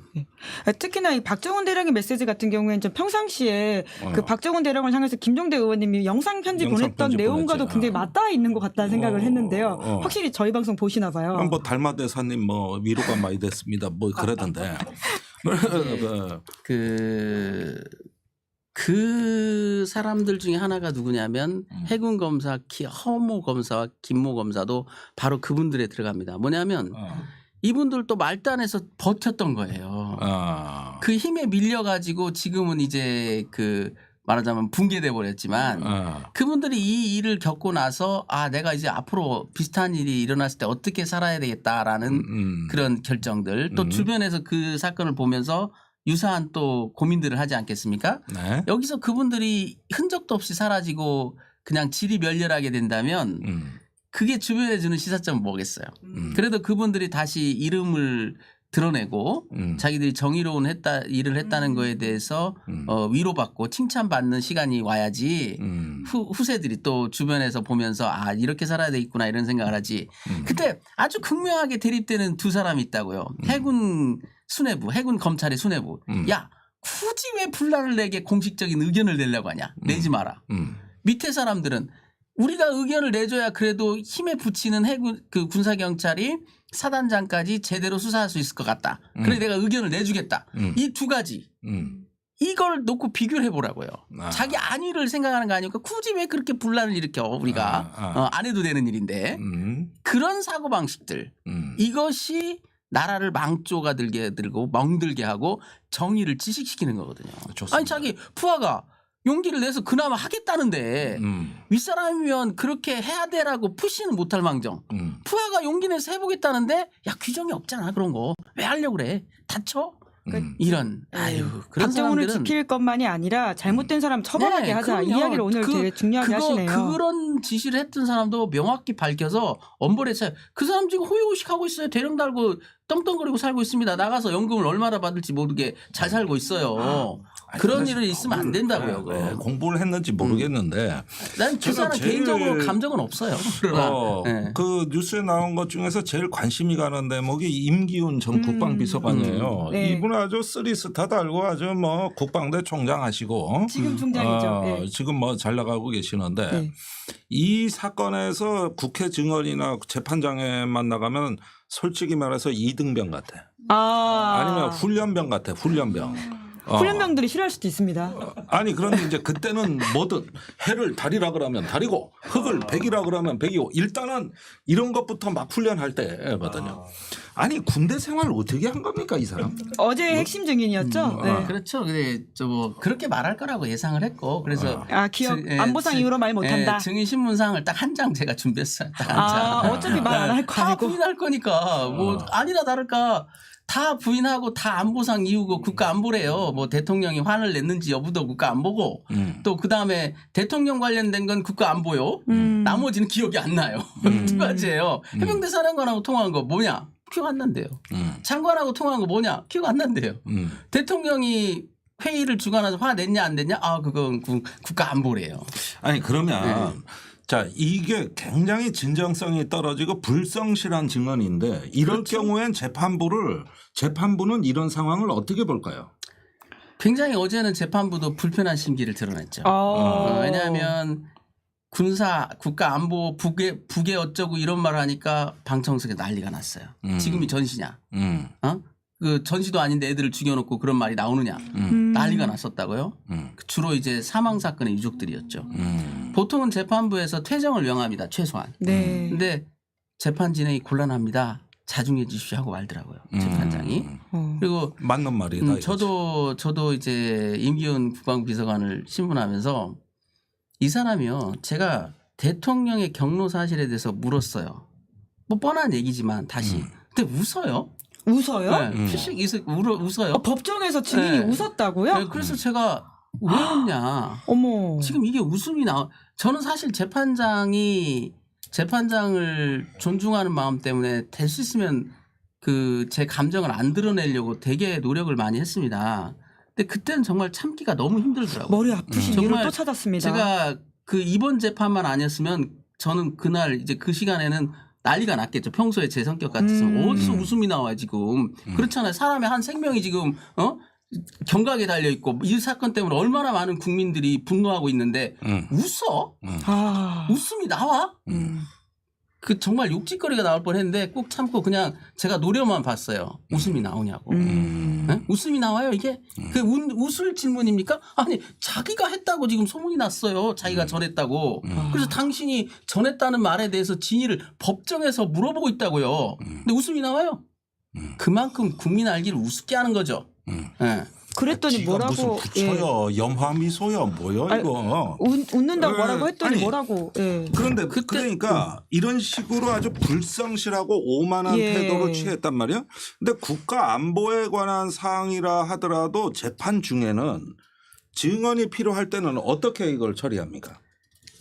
특히나 이 박정훈 대령의 메시지 같은 경우에는 좀 평상시에 그 박정훈 대령을 향해서 김종대 의원님이 영상 편지 보냈던 편지 내용과도 보냈지. 굉장히 맞닿아 있는 것 같다는 생각을 했는데요. 확실히 저희 방송 보시나 봐요. 뭐 달마대사님 뭐 위로가 많이 됐습니다. 뭐 그러던데. 그 사람들 중에 하나가 누구냐면 해군 검사 허모 검사와 김모 검사도 바로 그분들에 들어갑니다. 뭐냐면 이분들도 말단에서 버텼던 거예요. 그 힘에 밀려가지고 지금은 이제 그 말하자면 붕괴돼 버렸지만 그분들이 이 일을 겪고 나서 아 내가 이제 앞으로 비슷한 일이 일어났을 때 어떻게 살아야 되겠다라는 그런 결정들 또 주변에서 그 사건을 보면서 유사한 또 고민들을 하지 않겠습니까? 네. 여기서 그분들이 흔적도 없이 사라지고 그냥 질이 멸렬하게 된다면 그게 주변에 주는 시사점은 뭐겠어요. 그래도 그분들이 다시 이름을 드러내고 자기들이 정의로운 일을 했다는 거에 대해서 위로받고 칭찬받는 시간이 와야지 후세들이 또 주변에서 보면서 아 이렇게 살아야 되겠구나 이런 생각을 하지. 그때 아주 극명하게 대립되는 두 사람이 있다고요. 해군 수뇌부, 해군 검찰의 수뇌부. 야 굳이 왜 분란을 내게 공식적인 의견을 내려고 하냐. 내지 마라. 밑에 사람들은 우리가 의견을 내줘야 그래도 힘에 붙이는 해군 그 군사경찰이 사단장까지 제대로 수사할 수 있을 것 같다. 그래 내가 의견을 내주겠다. 이 두 가지. 이걸 놓고 비교를 해보라고요. 자기 안위를 생각하는 거 아니니까 굳이 왜 그렇게 분란을 일으켜 우리가 안 해도 되는 일인데 그런 사고방식들 이것이 나라를 망조가 들고 멍들게 하고 정의를 지식시키는 거거든요. 좋습니다. 아니 자기 푸아가 용기를 내서 그나마 하겠다는데 윗사람이면 그렇게 해야 돼라고 푸시는 못할 망정. 푸아가 용기 내서 해보겠다는데 야 규정이 없잖아 그런 거. 왜 하려고 그래. 다쳐? 이런 아유 그런 박정훈을 사람들은 지킬 것만이 아니라 잘못된 사람 처벌하게 네, 하자. 이 그럼요. 이야기를 오늘 되게 중요하게 하시네요. 그런 지시를 했던 사람도 명확히 밝혀서 엄벌에 차요. 그 사람 지금 호의호식 하고 있어요. 대령 달고 떵떵거리고 살고 있습니다. 나가서 연금을 얼마나 받을지 모르게 잘 살고 있어요. 그런 근데 일은 있으면 안 된다고요. 그거. 네, 공부를 했는지 모르겠는데 난 제가 기사는 제일- 개인적으로 감정은 없어요. 그러나 네. 그 뉴스에 나온 것 중에서 제일 관심이 가는 대목이 임기훈 전 국방비서관이에요. 네. 이분 아주 쓰리스타 달고 아주 뭐 국방대 총장 하시고 지금 총장이죠. 네. 지금 뭐 잘 나가고 계시는데 네. 이 사건에서 국회 증언이나 재판장에만 나가면 솔직히 말해서 이등병 같아. 아니면 훈련병 같아. 훈련병. 훈련병들이 싫어할 수도 있습니다. 아니 그런데 이제 그때는 뭐든 해를 달이라 그러면 달이고 흙을 백이라 그러면 백이고 일단은 이런 것부터 막 훈련할 때거든요. 아니 군대 생활을 어떻게 한 겁니까 이 사람? 어제 핵심 증인이었죠. 네. 그렇죠. 근데 뭐 그렇게 말할 거라고 예상을 했고 그래서 기억 안보상 이후로 말 못한다. 증인 신문상을 딱 한 장 제가 준비했어요. 딱 한 장. 어차피 말 안 할 거 다 아니고. 부인할 거니까 뭐 아니나 다를까 다 부인하고 다 안보상 이유고 국가 안보래요. 뭐 대통령이 화를 냈는지 여부도 국가 안보고 또 그다음에 대통령 관련된 건 국가 안보요. 나머지는 기억이 안 나요. 두 가지예요. 해병대 사령관하고 통화한 거 뭐냐? 기억 안 난대요. 장관하고 통화한 거 뭐냐? 기억 안 난대요. 대통령이 회의를 주관해서 화 냈냐 안 냈냐? 그건 국가 안보래요. 아니 그러면 자 이게 굉장히 진정성이 떨어지고 불성실한 증언인데 이럴 그렇죠. 경우엔 재판부는 이런 상황을 어떻게 볼까요? 굉장히 어제는 재판부도 불편한 심기를 드러냈죠. 왜냐하면 군사 국가 안보 북에 어쩌고 이런 말을 하니까 방청석에 난리가 났어요. 지금이 전시냐? 그 전시도 아닌데 애들을 죽여놓고 그런 말이 나오느냐? 난리가 났었다고요. 주로 이제 사망 사건의 유족들이었죠. 보통은 재판부에서 퇴정을 명합니다. 최소한. 네. 근데 재판 진행이 곤란합니다. 자중해 주십시오 하고 말더라고요. 재판장이. 그리고 맞는 말이다. 저도 이제 임기훈 국방비서관을 신문하면서 이 사람이요. 제가 대통령의 경로 사실에 대해서 물었어요. 뭐 뻔한 얘기지만 다시. 근데 웃어요. 웃어요? 네, 피식 웃어요. 법정에서 증인이 네. 웃었다고요? 네, 그래서 제가 왜 웃냐. 어머. 지금 이게 웃음이 저는 사실 재판장을 존중하는 마음 때문에 될 수 있으면 제 감정을 안 드러내려고 되게 노력을 많이 했습니다. 근데 그때는 정말 참기가 너무 힘들더라고요. 머리 아프신 이유를 정말 또 찾았습니다. 제가 이번 재판만 아니었으면 저는 그날 이제 그 시간에는 난리가 났겠죠. 평소에 제 성격 같았으면 어디서 웃음이 나와 지금. 그렇잖아요. 사람의 한 생명이 지금 경각에 달려 있고 이 사건 때문에 얼마나 많은 국민들이 분노하고 있는데 웃어? 웃음이 나와? 그 정말 욕짓거리가 나올 뻔했는데 꼭 참고 그냥 제가 노려만 봤어요. 웃음이 나오냐고. 네? 웃음이 나와요 이게? 그 웃을 질문입니까? 아니 자기가 했다고 지금 소문이 났어요. 자기가 전했다고. 그래서 당신이 전했다는 말에 대해서 진위를 법정에서 물어보고 있다고요. 근데 웃음이 나와요. 그만큼 국민 알기를 우습게 하는 거죠. 네. 그랬더니 지가 뭐라고 무슨 부처요 염화미소요 뭐요 이거 웃는다고 뭐라고 했더니 아니, 뭐라고 그런데 그러니까 이런 식으로 아주 불성실하고 오만한 태도를 취했단 말이야. 근데 국가 안보에 관한 사항이라 하더라도 재판 중에는 증언이 필요할 때는 어떻게 이걸 처리합니까?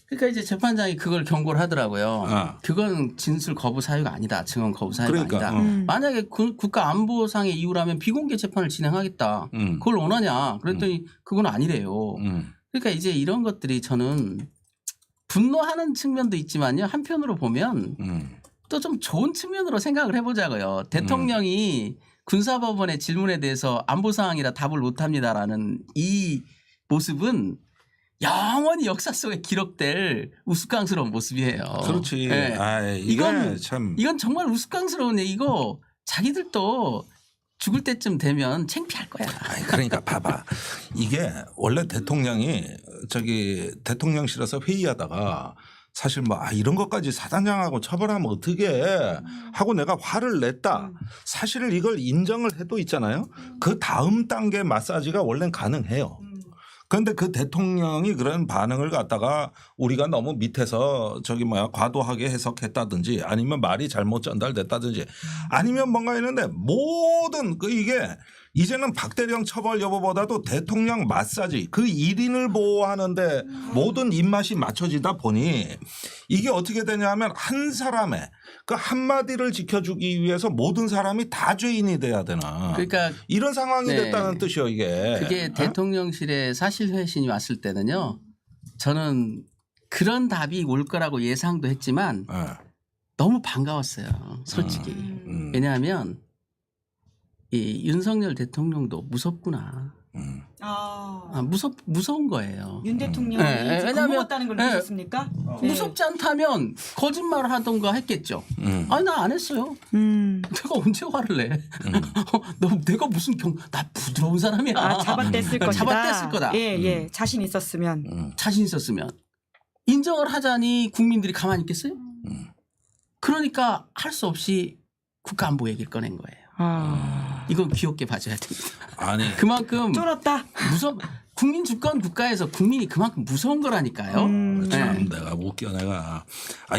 그러니까 이제 재판장이 그걸 경고를 하더라고요. 그건 진술 거부 사유가 아니다. 증언 거부 사유가 아니다. 만약에 국가 안보상의 이유라면 비공개 재판을 진행하겠다. 그걸 원하냐? 그랬더니 그건 아니래요. 그러니까 이제 이런 것들이 저는 분노하는 측면도 있지만요. 한편으로 보면 또 좀 좋은 측면으로 생각을 해보자고요. 대통령이 군사법원의 질문에 대해서 안보사항이라 답을 못합니다라는 이 모습은 영원히 역사 속에 기록될 우스꽝스러운 모습이에요. 그렇지. 네. 이건 정말 우스꽝스러운 얘기고 자기들도 죽을 때쯤 되면 창피할 거야. 그러니까 봐봐. 이게 원래 대통령이 대통령실에서 회의하다가 사실 뭐 이런 것까지 사단장하고 처벌하면 어떻게 하고 내가 화를 냈다. 사실 이걸 인정을 해도 있잖아요. 그 다음 단계 마사지가 원래는 가능해요. 그런데 그 대통령이 그런 반응을 갖다가 우리가 너무 밑에서 과도하게 해석했다든지 아니면 말이 잘못 전달됐다든지 아니면 뭔가 있는데 모든 이게 이제는 박대령 처벌 여부보다도 대통령 마사지 그 1인을 보호하는데 모든 입맛이 맞춰지다 보니 이게 어떻게 되냐면 한 사람의 그 한마디를 지켜주기 위해서 모든 사람이 다 죄인이 돼야 되나. 그러니까 이런 상황이 네. 됐다는 뜻이요 이게. 그게 대통령실에 사실 회신이 왔을 때는요. 저는 그런 답이 올 거라고 예상도 했지만 너무 반가웠어요. 솔직히. 왜냐하면 이 윤석열 대통령도 무섭구나. 무서운 거예요. 윤 대통령이 네, 이제 왜냐하면- 겁먹었다는 걸 네. 느꼈습니까? 네. 무섭지 않다면 거짓말을 하던가 했겠죠. 아니 나 안 했어요. 내가 언제 화를 내? 내가 무슨 나 부드러운 사람이야. 잡아댔을 것이다. 잡아댔을 거다. 예. 자신 있었으면. 자신 있었으면 인정을 하자니 국민들이 가만히 있겠어요? 그러니까 할 수 없이 국가안보 얘기를 꺼낸 거예요. 이건 귀엽게 봐줘야 됩니다. 아니 그만큼 쫄았다. 국민 주권 국가에서 국민이 그만큼 무서운 거라니까요. 참 내가 웃겨 내가.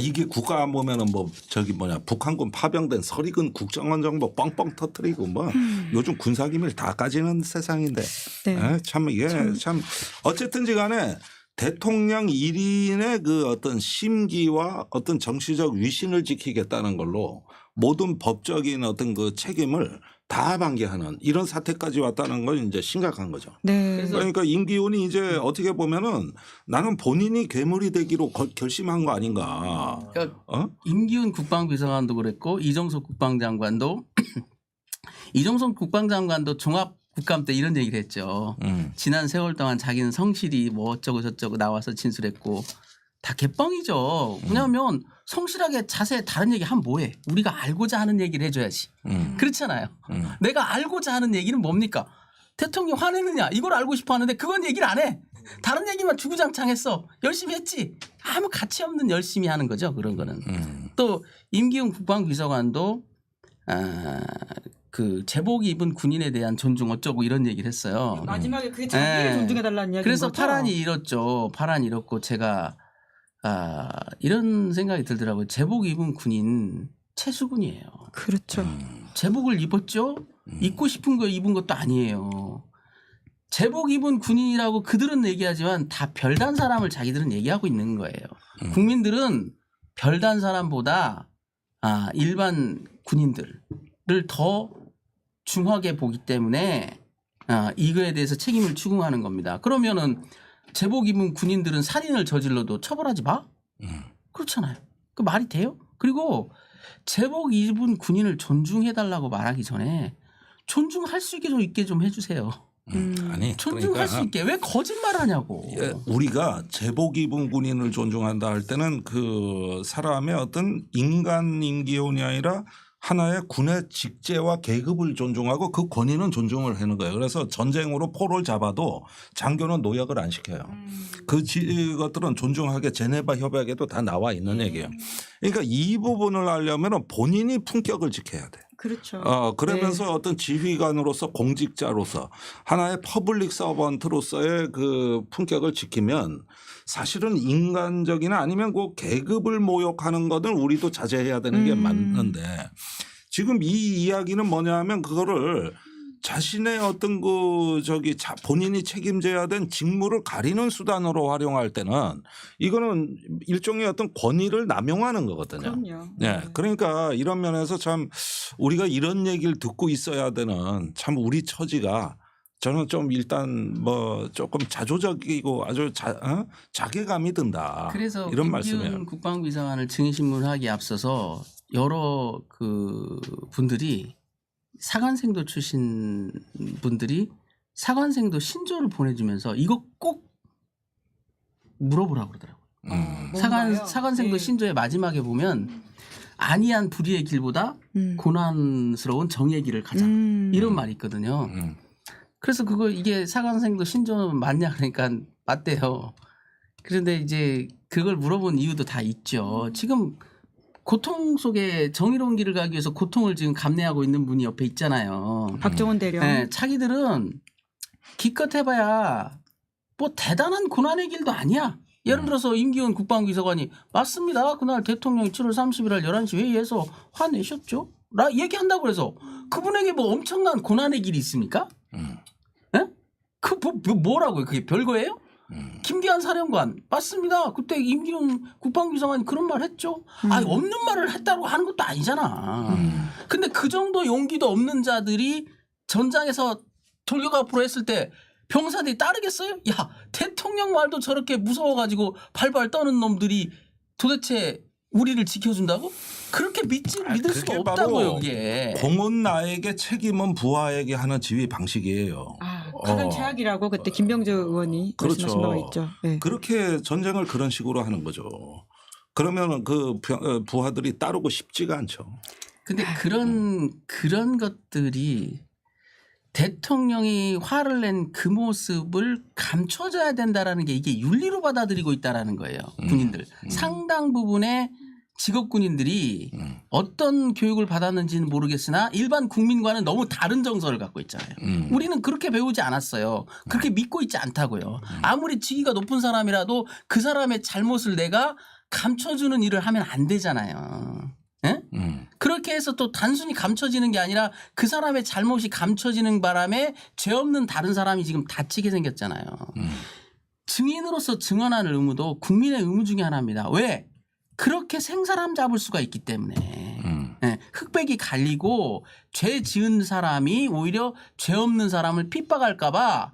이게 국가 안 보면은 뭐 저기 북한군 파병된 서리근 국정원 정보 뻥뻥 터뜨리고 뭐 요즘 군사기밀 다 까지는 세상인데. 네. 참 이게 참 어쨌든지 간에 대통령 1인의 그 어떤 심기와 어떤 정치적 위신을 지키겠다는 걸로 모든 법적인 어떤 그 책임을 다 방기하는 이런 사태까지 왔다는 건 이제 심각한 거죠. 네. 그러니까 임기훈이 이제 어떻게 보면은 나는 본인이 괴물이 되기로 결심한 거 아닌가. 그러니까 임기훈 국방비서관도 그랬고 이정석 국방장관도 이정석 국방장관도 종합 국감 때 이런 얘기를 했죠. 지난 세월 동안 자기는 성실히 뭐 어쩌고 저쩌고 나와서 진술했고 다 개뻥이죠. 왜냐하면 성실하게 자세히 다른 얘기 하면 뭐해. 우리가 알고자 하는 얘기를 해줘야지. 그렇잖아요. 내가 알고자 하는 얘기는 뭡니까. 대통령 화내느냐 이걸 알고 싶어 하는데 그건 얘기를 안 해. 다른 얘기만 주구장창했어. 열심히 했지. 아무 가치 없는 열심히 하는 거죠. 그런 거는. 또 임기훈 국방비서관도 그 제복 입은 군인에 대한 존중 어쩌고 이런 얘기를 했어요. 마지막에 그게 자기를 존중해달라는 이야기인 그래서 거죠? 파란이 잃었죠. 파란이 잃었고 제가 이런 생각이 들더라고요. 제복 입은 군인 채수군이에요. 그렇죠. 제복을 입었죠. 입고 싶은 거 입은 것도 아니에요. 제복 입은 군인이라고 그들은 얘기하지만 다 별단 사람을 자기들은 얘기하고 있는 거예요. 국민들은 별단 사람보다 일반 군인들을 더 중하게 보기 때문에 이거에 대해서 책임을 추궁하는 겁니다. 그러면은 제복 입은 군인들은 살인을 저질러도 처벌하지 마? 그렇잖아요. 그 말이 돼요? 그리고 제복 입은 군인을 존중해달라고 말하기 전에 존중할 수 있게 좀 해주세요. 아니 존중할 수 있게 왜 거짓말하냐고. 우리가 제복 입은 군인을 존중한다 할 때는 그 사람의 어떤 인간 임기훈이 아니라 하나의 군의 직제와 계급을 존중하고 그 권위는 존중을 하는 거예요. 그래서 전쟁으로 포를 잡아도 장교는 노역을 안 시켜요. 그것들은 존중하게 제네바 협약에도 다 나와 있는 얘기예요. 그러니까 이 부분을 하려면 본인이 품격을 지켜야 돼. 그렇죠. 그러면서 네. 어떤 지휘관으로서 공직자로서 하나의 퍼블릭 서번트로서의 그 품격을 지키면 사실은 인간적이나 아니면 그 계급을 모욕하는 것은 우리도 자제해야 되는 게 맞는데 지금 이 이야기는 뭐냐 하면 그거를 자신의 어떤 본인이 책임져야 된 직무를 가리는 수단으로 활용할 때는 이거는 일종의 어떤 권위를 남용하는 거거든요. 그럼요. 네. 그러니까 이런 면에서 참 우리가 이런 얘기를 듣고 있어야 되는 참 우리 처지가 저는 좀 일단 뭐 조금 자조적이고 아주 자괴감이 든다. 그래서 이런 임기훈 말씀이에요. 국방비서관을 증인신문하기에 앞서서 여러 그 분들이 사관생도 출신 분들이 사관생도 신조를 보내주면서 이거 꼭 물어보라고 그러더라고요. 사관생도 신조의 마지막에 보면 안이한 불의의 길보다 고난스러운 정의 길을 가자 이런 말이 있거든요. 그래서 이게 사관생도 신조 맞냐 그러니까 맞대요. 그런데 이제 그걸 물어본 이유도 다 있죠. 지금 고통 속에 정의로운 길을 가기 위해서 고통을 지금 감내하고 있는 분이 옆에 있잖아요. 박정훈 대령. 네, 자기들은 기껏 해봐야 뭐 대단한 고난의 길도 아니야. 예를 들어서 임기훈 국방비서관이 맞습니다. 그날 대통령이 7월 31일 11시 회의에서 화내셨죠. 라 얘기한다고 그래서 그분에게 뭐 엄청난 고난의 길이 있습니까? 예? 뭐라고요? 그게 별거예요? 김기한 사령관 맞습니다. 그때 임기훈 국방비서관이 그런 말 했죠. 아니 없는 말을 했다고 하는 것도 아니잖아. 근데 그 정도 용기도 없는 자들이 전장에서 돌격 앞으로 했을 때 병사들이 따르겠어요? 야 대통령 말도 저렇게 무서워가지고 발발 떠는 놈들이 도대체 우리를 지켜준다고? 그렇게 믿을 수가 그게 없다고요. 바로 그게. 공은 나에게 책임은 부하에게 하는 지휘 방식이에요. 가장 최악이라고 그때 김병주 의원이 그렇죠. 말씀하신 바가 있죠. 네. 그렇게 전쟁을 그런 식으로 하는 거죠. 그러면 그 부하들이 따르고 싶지가 않죠. 근데 그런 것들이 대통령이 화를 낸 그 모습을 감춰줘야 된다라는 게 이게 윤리로 받아들이고 있다라는 거예요. 군인들. 상당 부분의 직업 군인들이 어떤 교육을 받았는지는 모르겠으나 일반 국민과는 너무 다른 정서를 갖고 있잖아요. 우리는 그렇게 배우지 않았어요. 그렇게 믿고 있지 않다고요. 아무리 직위가 높은 사람이라도 그 사람의 잘못을 내가 감춰주는 일을 하면 안 되잖아요. 예? 그렇게 해서 또 단순히 감춰지는 게 아니라 그 사람의 잘못이 감춰지는 바람에 죄 없는 다른 사람이 지금 다치게 생겼잖아요. 증인으로서 증언하는 의무도 국민의 의무 중에 하나입니다. 왜? 그렇게 생사람 잡을 수가 있기 때문에. 예, 흑백이 갈리고 죄 지은 사람이 오히려 죄 없는 사람을 핍박할까 봐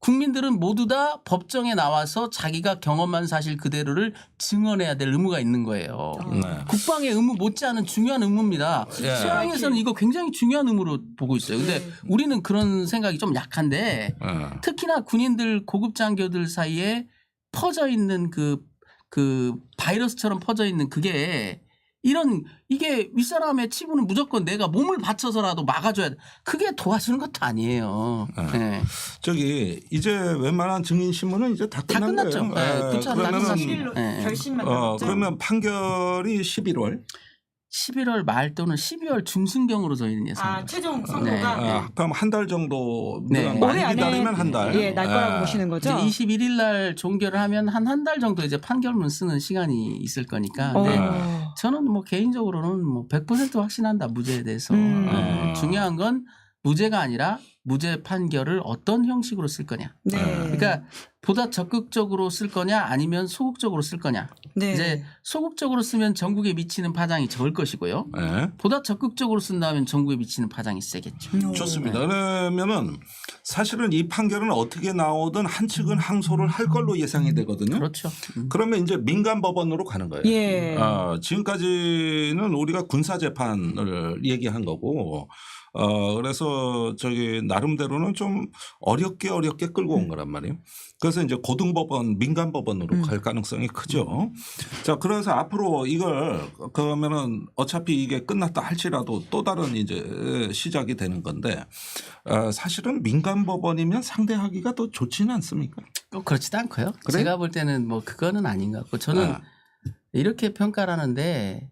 국민들은 모두 다 법정에 나와서 자기가 경험한 사실 그대로를 증언해야 될 의무가 있는 거예요. 네. 국방의 의무 못지않은 중요한 의무입니다. 예. 서양에서는 이거 굉장히 중요한 의무로 보고 있어요. 근데 우리는 그런 생각이 좀 약한데 특히나 군인들 고급 장교들 사이에 퍼져 있는 그 바이러스처럼 퍼져 있는 그게 이게 윗사람의 치부는 무조건 내가 몸을 바쳐서라도 막아줘야 돼. 그게 도와주는 것도 아니에요. 네. 저기 이제 웬만한 증인 신문은 이제 다 다 끝난 끝났죠. 거예요. 네, 군차 다 그러면은 11일로 네. 결심만 남았죠. 그러면 판결이 11월. 11월 말 또는 12월 중순경으로 저희는 예상합니다. 최종 선고가 네. 그럼 한 달 정도 네. 많이 올해 안에 기다리면 한 달. 날 거라고 보시는 거죠. 21일 날 종결을 하면 한 달 정도 이제 판결문 쓰는 시간이 있을 거니까. 근데 저는 뭐 개인적으로는 뭐 100% 확신한다 무죄에 대해서. 중요한 건 무죄가 아니라 무죄 판결을 어떤 형식으로 쓸 거냐. 네. 그러니까 보다 적극적으로 쓸 거냐 아니면 소극적으로 쓸 거냐. 네. 이제 소극적으로 쓰면 전국에 미치는 파장이 적을 것이고요. 네. 보다 적극적으로 쓴다면 전국에 미치는 파장이 세겠죠. 좋습니다. 그러면은 사실은 이 판결은 어떻게 나오든 한 측은 항소를 할 걸로 예상이 되거든요. 그렇죠. 그러면 이제 민간 법원으로 가는 거예요. 예. 지금까지는 우리가 군사 재판을 얘기한 거고, 그래서 저기 나름대로는 좀 어렵게 끌고 온 거란 말이에요. 그래서 이제 고등법원, 민간법원으로 갈 가능성이 크죠. 자, 그래서 앞으로 이걸 그러면은 어차피 이게 끝났다 할지라도 또 다른 이제 시작이 되는 건데, 사실은 민간법원이면 상대하기가 더 좋지는 않습니까? 꼭 그렇지도 않고요. 그래요? 제가 볼 때는 뭐 그거는 아닌 것 같고 저는 이렇게 평가를 하는데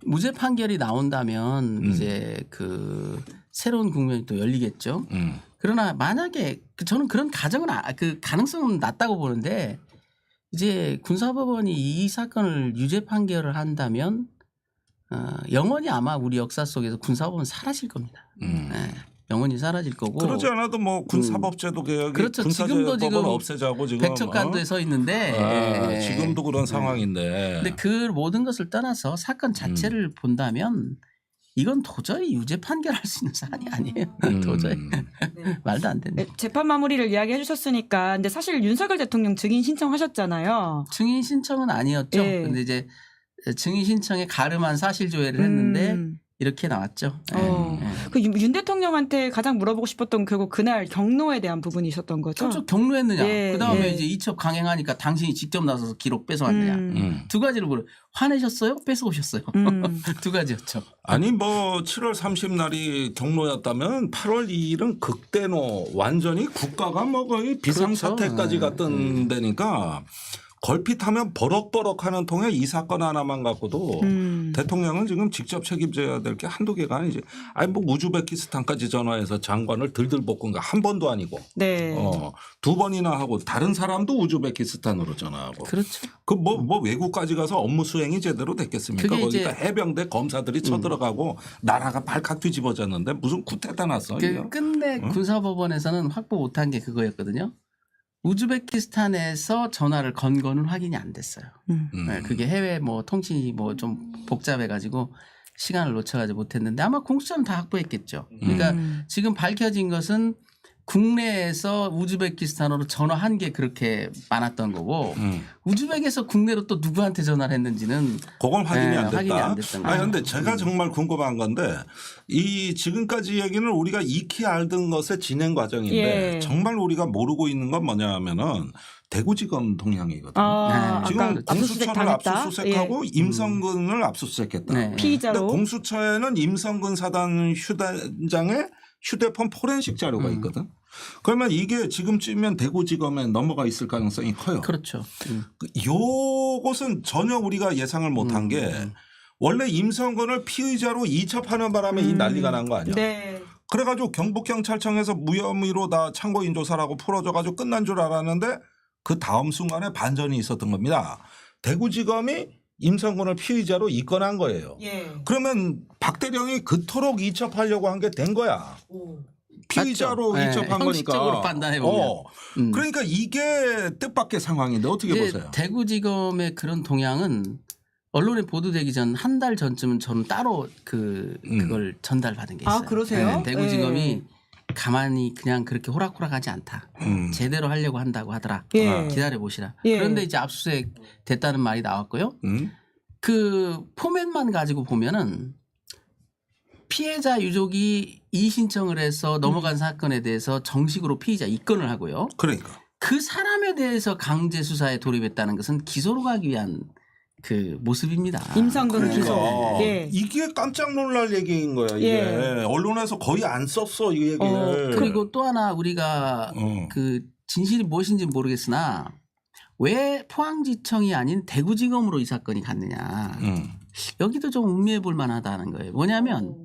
무죄 판결이 나온다면 이제 그 새로운 국면이 또 열리겠죠. 그러나 만약에 저는 그런 가정은 그 가능성은 낮다고 보는데 이제 군사법원이 이 사건을 유죄 판결을 한다면 영원히 아마 우리 역사 속에서 군사법원 사라질 겁니다. 영원히 사라질 거고. 그러지 않아도 뭐 군사법제도 개혁이 그렇죠. 지금도 지금 군사재법을 없애자고 지금 백척간도에 서 있는데 지금도 그런 상황인데. 근데 그 모든 것을 떠나서 사건 자체를 본다면 이건 도저히 유죄 판결할 수 있는 사안이 아니에요. 도저히 말도 안 되네. 네, 재판 마무리를 이야기해 주셨으니까 근데 사실 윤석열 대통령 증인 신청하셨잖아요. 증인 신청은 아니었죠. 예. 근데 이제 증인 신청에 가름한 사실 조회를 했는데 이렇게 나왔죠. 그 윤 대통령한테 가장 물어보고 싶었던 결국 그날 경로에 대한 부분이 있었던 거죠. 그렇죠. 경로했느냐. 예, 그다음에 예. 이제 이첩 강행하니까 당신이 직접 나서서 기록 뺏어왔느냐. 두 가지를 물어. 화내셨어요? 뺏어오셨어요? 두 가지였죠. 아니 뭐 7월 30날이 경로였다면 8월 2일은 극대노 완전히 국가가 뭐 거의 비상사태까지 그렇죠. 갔던 데니까 걸핏하면 버럭버럭하는 통에 이 사건 하나만 갖고도 대통령은 지금 직접 책임져야 될 게 한두 개가 아니지. 아니 뭐 우즈베키스탄까지 전화해서 장관을 들들 볶은 거 한 번도 아니고 네. 두 번이나 하고 다른 사람도 우즈베키스탄으로 전화하고. 그렇죠. 그 뭐 외국까지 가서 업무 수행이 제대로 됐겠습니까? 그게 거기다 이제 해병대 검사들이 쳐들어가고 나라가 발칵 뒤집어졌는데 무슨 쿠데타 났어. 이거? 끝내 군사법원에서는 확보 못한 게 그거였거든요. 우즈베키스탄에서 전화를 건 거는 확인이 안 됐어요. 네, 그게 해외 뭐 통신이 뭐 좀 복잡해가지고 시간을 놓쳐가지고 못했는데 아마 공수처는 다 확보했겠죠. 그러니까 지금 밝혀진 것은 국내에서 우즈베키스탄으로 전화한 게 그렇게 많았던 거고 우즈벡에서 국내로 또 누구한테 전화를 했는지는 그건 확인이 안 됐다. 확인이 안 됐던 거죠. 아니 근데 제가 정말 궁금한 건데 이 지금까지 얘기는 우리가 익히 알던 것의 진행 과정인데 예. 정말 우리가 모르고 있는 건 뭐냐 하면은 대구지검 동향이거든요. 아, 지금 아까 압수수색 공수처를 당했다. 압수수색하고 임성근을 압수수색했다. 네. 근데 피의자로. 공수처에는 임성근 사단 휴대장에 휴대폰 포렌식 자료가 있거든. 그러면 이게 지금쯤이면 대구지검에 넘어가 있을 가능성이 커요. 그렇죠. 요것은 전혀 우리가 예상을 못한 게 원래 임성근을 피의자로 이첩하는 바람에 이 난리가 난 거 아니야. 네. 그래가지고 경북경찰청에서 무혐의로 다 참고인 조사라고 풀어줘가지고 끝난 줄 알았는데 그 다음 순간에 반전이 있었던 겁니다. 대구지검이 임성근을 피의자로 입건한 거예요. 예. 그러면 박대령이 그토록 이첩하려고 한 게 된 거야. 피의자로 맞죠. 이첩한 네, 형식적으로 거니까. 판단해 보면. 그러니까 이게 뜻밖의 상황인데 어떻게 이제 보세요? 대구지검의 그런 동향은 언론에 보도되기 전 한 달 전쯤은 저는 따로 그걸 전달받은 게 있어요. 아, 그러세요? 대구지검이 네. 가만히 그냥 그렇게 호락호락하지 않다. 제대로 하려고 한다고 하더라. 예. 기다려 보시라. 예. 그런데 이제 압수수색 됐다는 말이 나왔고요. 그 포맷만 가지고 보면은 피해자 유족이 이의신청을 해서 넘어간 사건에 대해서 정식으로 피의자 입건을 하고요. 그러니까. 그 사람에 대해서 강제 수사에 돌입했다는 것은 기소로 가기 위한 그 모습입니다. 임성근 그러니까 기소. 예. 이게 깜짝 놀랄 얘기인 거야. 이게 예. 언론에서 거의 안 썼어 이 얘기를. 그리고 또 하나 우리가 그 진실이 무엇인지 모르겠으나 왜 포항지청이 아닌 대구지검으로 이 사건이 갔느냐. 여기도 좀 음미해 볼 만하다는 거예요. 뭐냐면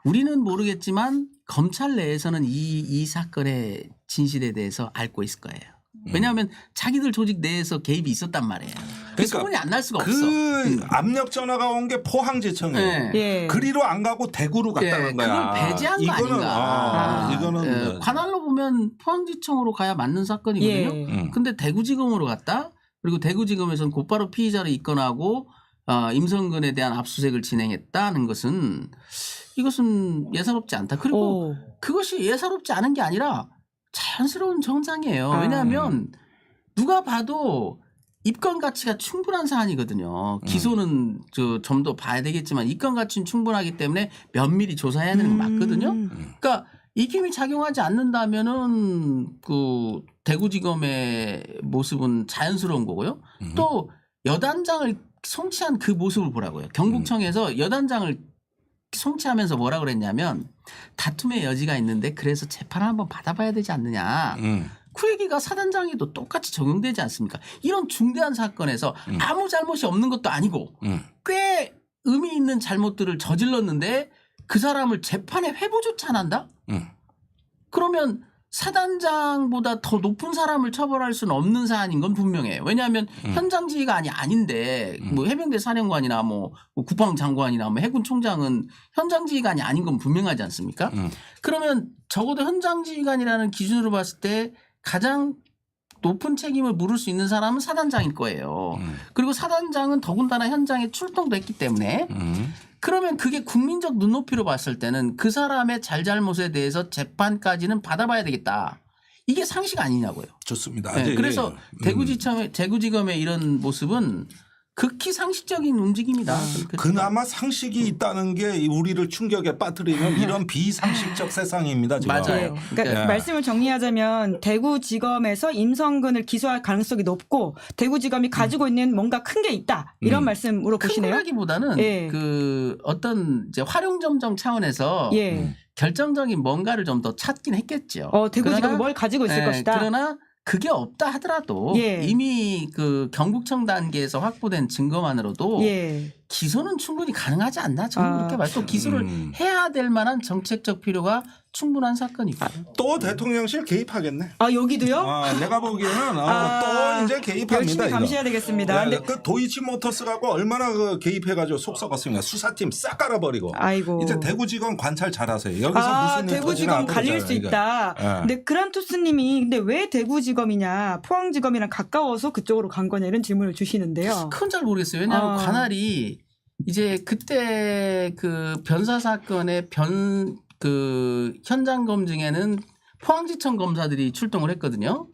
우리는 모르겠지만 검찰 내에서는 이 사건의 진실에 대해서 알고 있을 거예요. 왜냐하면 자기들 조직 내에서 개입이 있었단 말이에요. 그 소문이 안 날 수가 없어. 그 압력 전화가 온 게 포항지청이에요. 네. 예. 그리로 안 가고 대구로 갔다는 거야. 그걸 배제한 거 이거는, 아닌가. 이거는 관할로 보면 포항지청으로 가야 맞는 사건이거든요. 예. 근데 대구지검으로 갔다. 그리고 대구지검에서는 곧바로 피의자를 입건하고 임성근에 대한 압수수색을 진행했다는 것은 이것은 예사롭지 않다. 그리고 그것이 예사롭지 않은 게 아니라 자연스러운 정상이에요. 왜냐하면 누가 봐도 입건 가치가 충분한 사안이거든요. 기소는 좀 더 봐야 되겠지만 입건 가치는 충분하기 때문에 면밀히 조사해야 되는 건 맞거든요. 그러니까 입김이 작용하지 않는다면은 그 대구지검의 모습은 자연스러운 거고요. 또 여단장을 송치한 그 모습을 보라고요. 경북청에서 여단장을 송치하면서 뭐라 그랬냐면 다툼의 여지가 있는데 그래서 재판을 한번 받아봐야 되지 않느냐. 그 얘기가 사단장에도 똑같이 적용되지 않습니까? 이런 중대한 사건에서 아무 잘못이 없는 것도 아니고 꽤 의미 있는 잘못들을 저질렀는데 그 사람을 재판에 회부조차 안 한다? 그러면 사단장보다 더 높은 사람을 처벌할 수는 없는 사안인 건 분명해요. 왜냐하면 현장 지휘관이 아닌데 뭐 해병대 사령관이나 뭐 국방장관이나 뭐 해군 총장은 현장 지휘관이 아닌 건 분명하지 않습니까? 그러면 적어도 현장 지휘관이라는 기준으로 봤을 때 가장 높은 책임을 물을 수 있는 사람은 사단장일 거예요. 그리고 사단장은 더군다나 현장에 출동도 했기 때문에 그러면 그게 국민적 눈높이로 봤을 때는 그 사람의 잘잘못에 대해서 재판까지는 받아봐야 되겠다. 이게 상식 아니냐고요. 좋습니다. 네, 그래서 대구지검의 이런 모습은 극히 상식적인 움직임이다. 그나마 상식이 있다는 게 우리를 충격에 빠뜨리는 이런 비상식적 세상입니다. 지금. 맞아요. 그러니까 예. 말씀을 정리하자면 대구지검에서 임성근을 기소할 가능성이 높고 대구지검이 가지고 있는 뭔가 큰 게 있다. 이런 말씀으로 보시네요. 큰거라기보다는 예. 그 어떤 이제 활용점정 차원에서 예. 결정적인 뭔가를 좀 더 찾긴 했겠죠. 대구지검이 그러나 뭘 가지고 있을 예, 것이다. 그러나 그게 없다 하더라도 예. 이미 그 경북청 단계에서 확보된 증거만으로도 예. 기소는 충분히 가능하지 않나 저는 아. 그렇게 봐요. 또 기소를 해야 될 만한 정책적 필요가 충분한 사건이고요. 또 대통령실 개입하겠네. 아 여기도요? 내가 보기에는 또 이제 개입합니다. 열심히 이거. 감시해야 되겠습니다. 네, 근데 그 도이치모터스 갖고 얼마나 그 개입해가지고 속 썩었습니까? 수사팀 싹 깔아버리고. 아이고. 이제 대구지검 관찰 잘하세요. 여기서 무슨 일 터지나 대구지검 앞으로 갈릴 잘 수 이거. 있다. 예. 근데 그란투스님이 근데 왜 대구지검이냐, 포항지검이랑 가까워서 그쪽으로 간 거냐 이런 질문을 주시는데요. 그건 잘 모르겠어요. 왜냐하면 아. 관할이 이제 그때 그 변사 사건의 그 현장 검증에는 포항지청 검사들이 출동을 했거든요.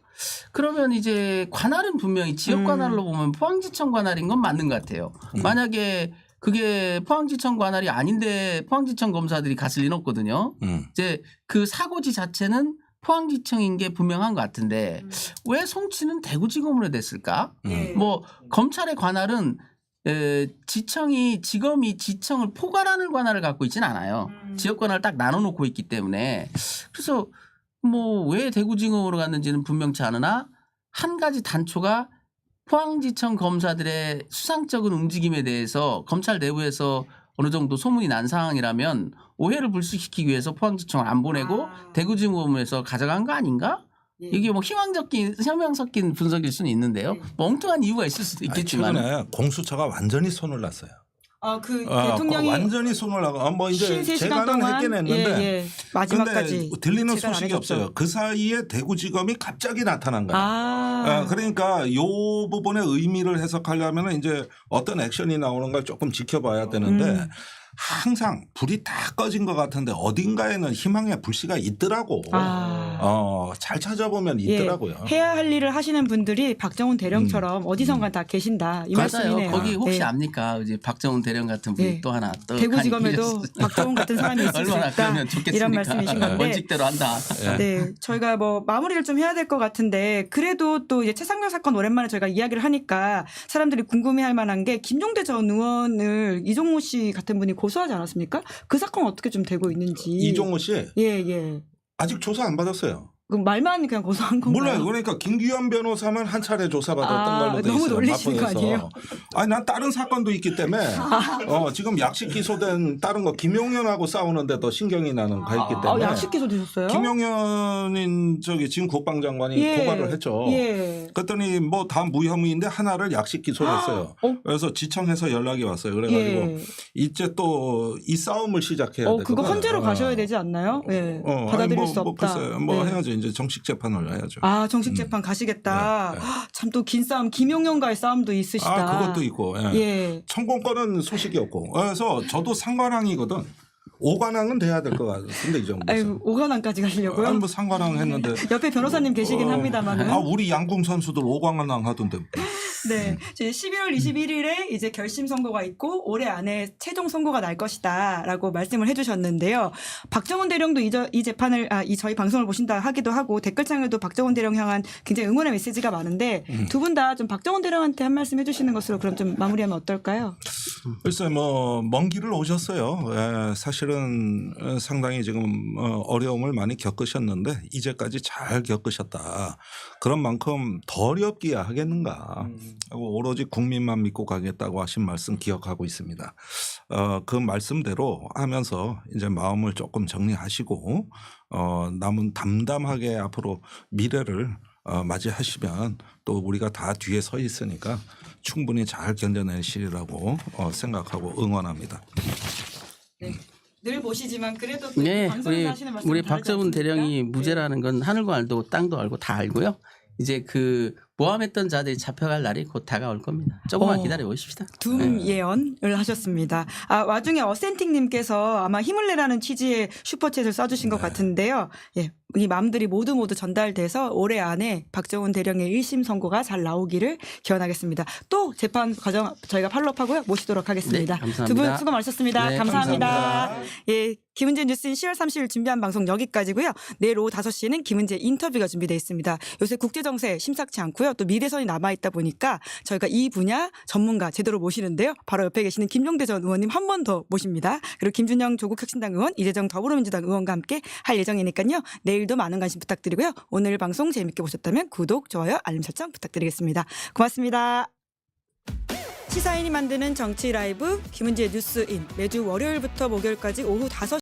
그러면 이제 관할은 분명히 지역 관할로 보면 포항지청 관할인 건 맞는 것 같아요. 만약에 그게 포항지청 관할이 아닌데 포항지청 검사들이 갔을 리는 없거든요. 이제 그 사고지 자체는 포항지청인 게 분명한 것 같은데 왜 송치는 대구지검으로 됐을까? 뭐 검찰의 관할은 지검이 지청을 포괄하는 관할을 갖고 있지는 않아요. 지역 관할을 딱 나눠놓고 있기 때문에 그래서 뭐 왜 대구지검으로 갔는지는 분명치 않으나 한 가지 단초가 포항지청 검사들의 수상적인 움직임에 대해서 검찰 내부에서 어느 정도 소문이 난 상황이라면 오해를 불식시키기 위해서 포항지청을 안 보내고 대구지검에서 가져간 거 아닌가? 이게 뭐 희망 섞인 분석일 수는 있는데요. 뭐 엉뚱한 이유가 있을 수도 있겠지만. 최근에 공수처가 완전히 손을 놨어요. 그 대통령이 완전히 손을 나가. 뭐 이제 53시간 재간은 동안 했긴 했는데 마지막까지 근데 들리는 재간 안 소식이 해줬죠. 없어요. 그 사이에 대구지검이 갑자기 나타난 거예요. 그러니까 이 부분의 의미를 해석하려면 이제 어떤 액션이 나오는 걸 조금 지켜봐야 되는데 항상 불이 다 꺼진 것 같은데 어딘가에는 희망의 불씨가 있더라고. 잘 찾아보면 있더라고요. 해야 할 일을 하시는 분들이 박정훈 대령처럼 어디선가 다 계신다 이 맞아요. 말씀이네요. 거기 혹시 네. 압니까? 이제 박정훈 대령 같은 분이 네. 또 하나 또 대구지검에도 박정훈 같은 사람이 있을 수 얼마나 있다. 그러면 좋겠습니까? 이런 말씀이신 건데. 원칙대로 한다. 네, 저희가 뭐 마무리를 좀 해야 될 것 같은데 그래도 또 이제 최상병 사건 오랜만에 저희가 이야기를 하니까 사람들이 궁금해할 만한 게 김종대 전 의원을 이종호 씨 같은 분이 고소하지 않았습니까? 그 사건 어떻게 좀 되고 있는지. 이종호 씨 예. 아직 조사 안 받았어요. 그럼 말만 그냥 고소한 건가요? 몰라요. 그러니까 김규현 변호사만 한 차례 조사받았던 걸로 돼 있어요. 너무 놀리시는 거 마포에서. 아니에요? 아니 난 다른 사건도 있기 때문에 지금 약식 기소된 다른 거 김용현하고 싸우는데 더 신경이 나는 가 있기 때문에. 약식 기소 되셨어요? 김용현인 지금 국방장관이 고발을 했죠. 그랬더니 뭐 다 무혐의인데 하나를 약식 기소를 했어요. 그래서 지청에서 연락이 왔어요. 그래가지고 이제 또 이 싸움을 시작해야 되거든요. 그거 헌재로 가셔야 되지 않나요? 받아들일 수 없다. 글쎄, 해야죠. 이제 정식 재판을 해야죠. 정식 재판 가시겠다. 참 또 긴 싸움, 김용현과의 싸움도 있으시다. 그것도 있고. 청공권은 소식이 없고. 그래서 저도 상관왕이거든. 5관왕은 돼야 될 것 같은데 이 정도. 5관왕까지 가시려고요? 뭐 상관왕 했는데. 옆에 변호사님 계시긴 합니다만은. 우리 양궁 선수들 5관왕 하던데. 네. 11월 21일에 이제 결심 선고가 있고 올해 안에 최종 선고가 날 것이다라고 말씀을 해주셨는데요. 박정훈 대령도 이 재판을 저희 방송을 보신다 하기도 하고 댓글창에도 박정훈 대령 향한 굉장히 응원의 메시지가 많은데 두 분 다 좀 박정훈 대령한테 한 말씀 해주시는 것으로 그럼 좀 마무리하면 어떨까요? 글쎄 먼 길을 오셨어요. 사실은 상당히 지금 어려움을 많이 겪으셨는데 이제까지 잘 겪으셨다. 그런 만큼 더 어렵기야 하겠는가. 하고 오로지 국민만 믿고 가겠다고 하신 말씀 기억하고 있습니다. 그 말씀대로 하면서 이제 마음을 조금 정리하시고 남은 담담하게 앞으로 미래를 맞이하시면 또 우리가 다 뒤에 서 있으니까 충분히 잘 견뎌내시리라고 생각하고 응원합니다. 네. 늘 보시지만 그래도 또 네, 방송에서 하시는 말씀 우리 박정훈 대령이 무죄라는 건 하늘도 알고 땅도 알고 다 알고요. 이제 그 모함했던 자들이 잡혀갈 날이 곧 다가올 겁니다. 조금만 기다려 보십시다. 둠 예언을 하셨습니다. 와중에 어센팅님께서 아마 힘을 내라는 취지의 슈퍼챗을 써주신 것 같은데요. 이 마음들이 모두 전달돼서 올해 안에 박정훈 대령의 1심 선고가 잘 나오기를 기원하겠습니다. 또 재판 과정 저희가 팔로우하고요 모시도록 하겠습니다. 네, 감사합니다. 두 분 수고 많으셨습니다. 네, 감사합니다. 감사합니다. 김은재 뉴스인 10월 30일 준비한 방송 여기까지고요. 내일 오후 5시에는 김은재 인터뷰가 준비되어 있습니다. 요새 국제정세 심상치 않고요. 있고요. 또 미대선이 남아있다 보니까 저희가 이 분야 전문가 제대로 모시는데요. 바로 옆에 계시는 김종대 전 의원님 한 번 더 모십니다. 그리고 김준영 조국혁신당 의원, 이재정 더불어민주당 의원과 함께 할 예정이니까요. 내일도 많은 관심 부탁드리고요. 오늘 방송 재밌게 보셨다면 구독, 좋아요, 알림 설정 부탁드리겠습니다. 고맙습니다. 시사인이 만드는 정치 라이브 김은지의 뉴스인 매주 월요일부터 목요일까지 오후 5시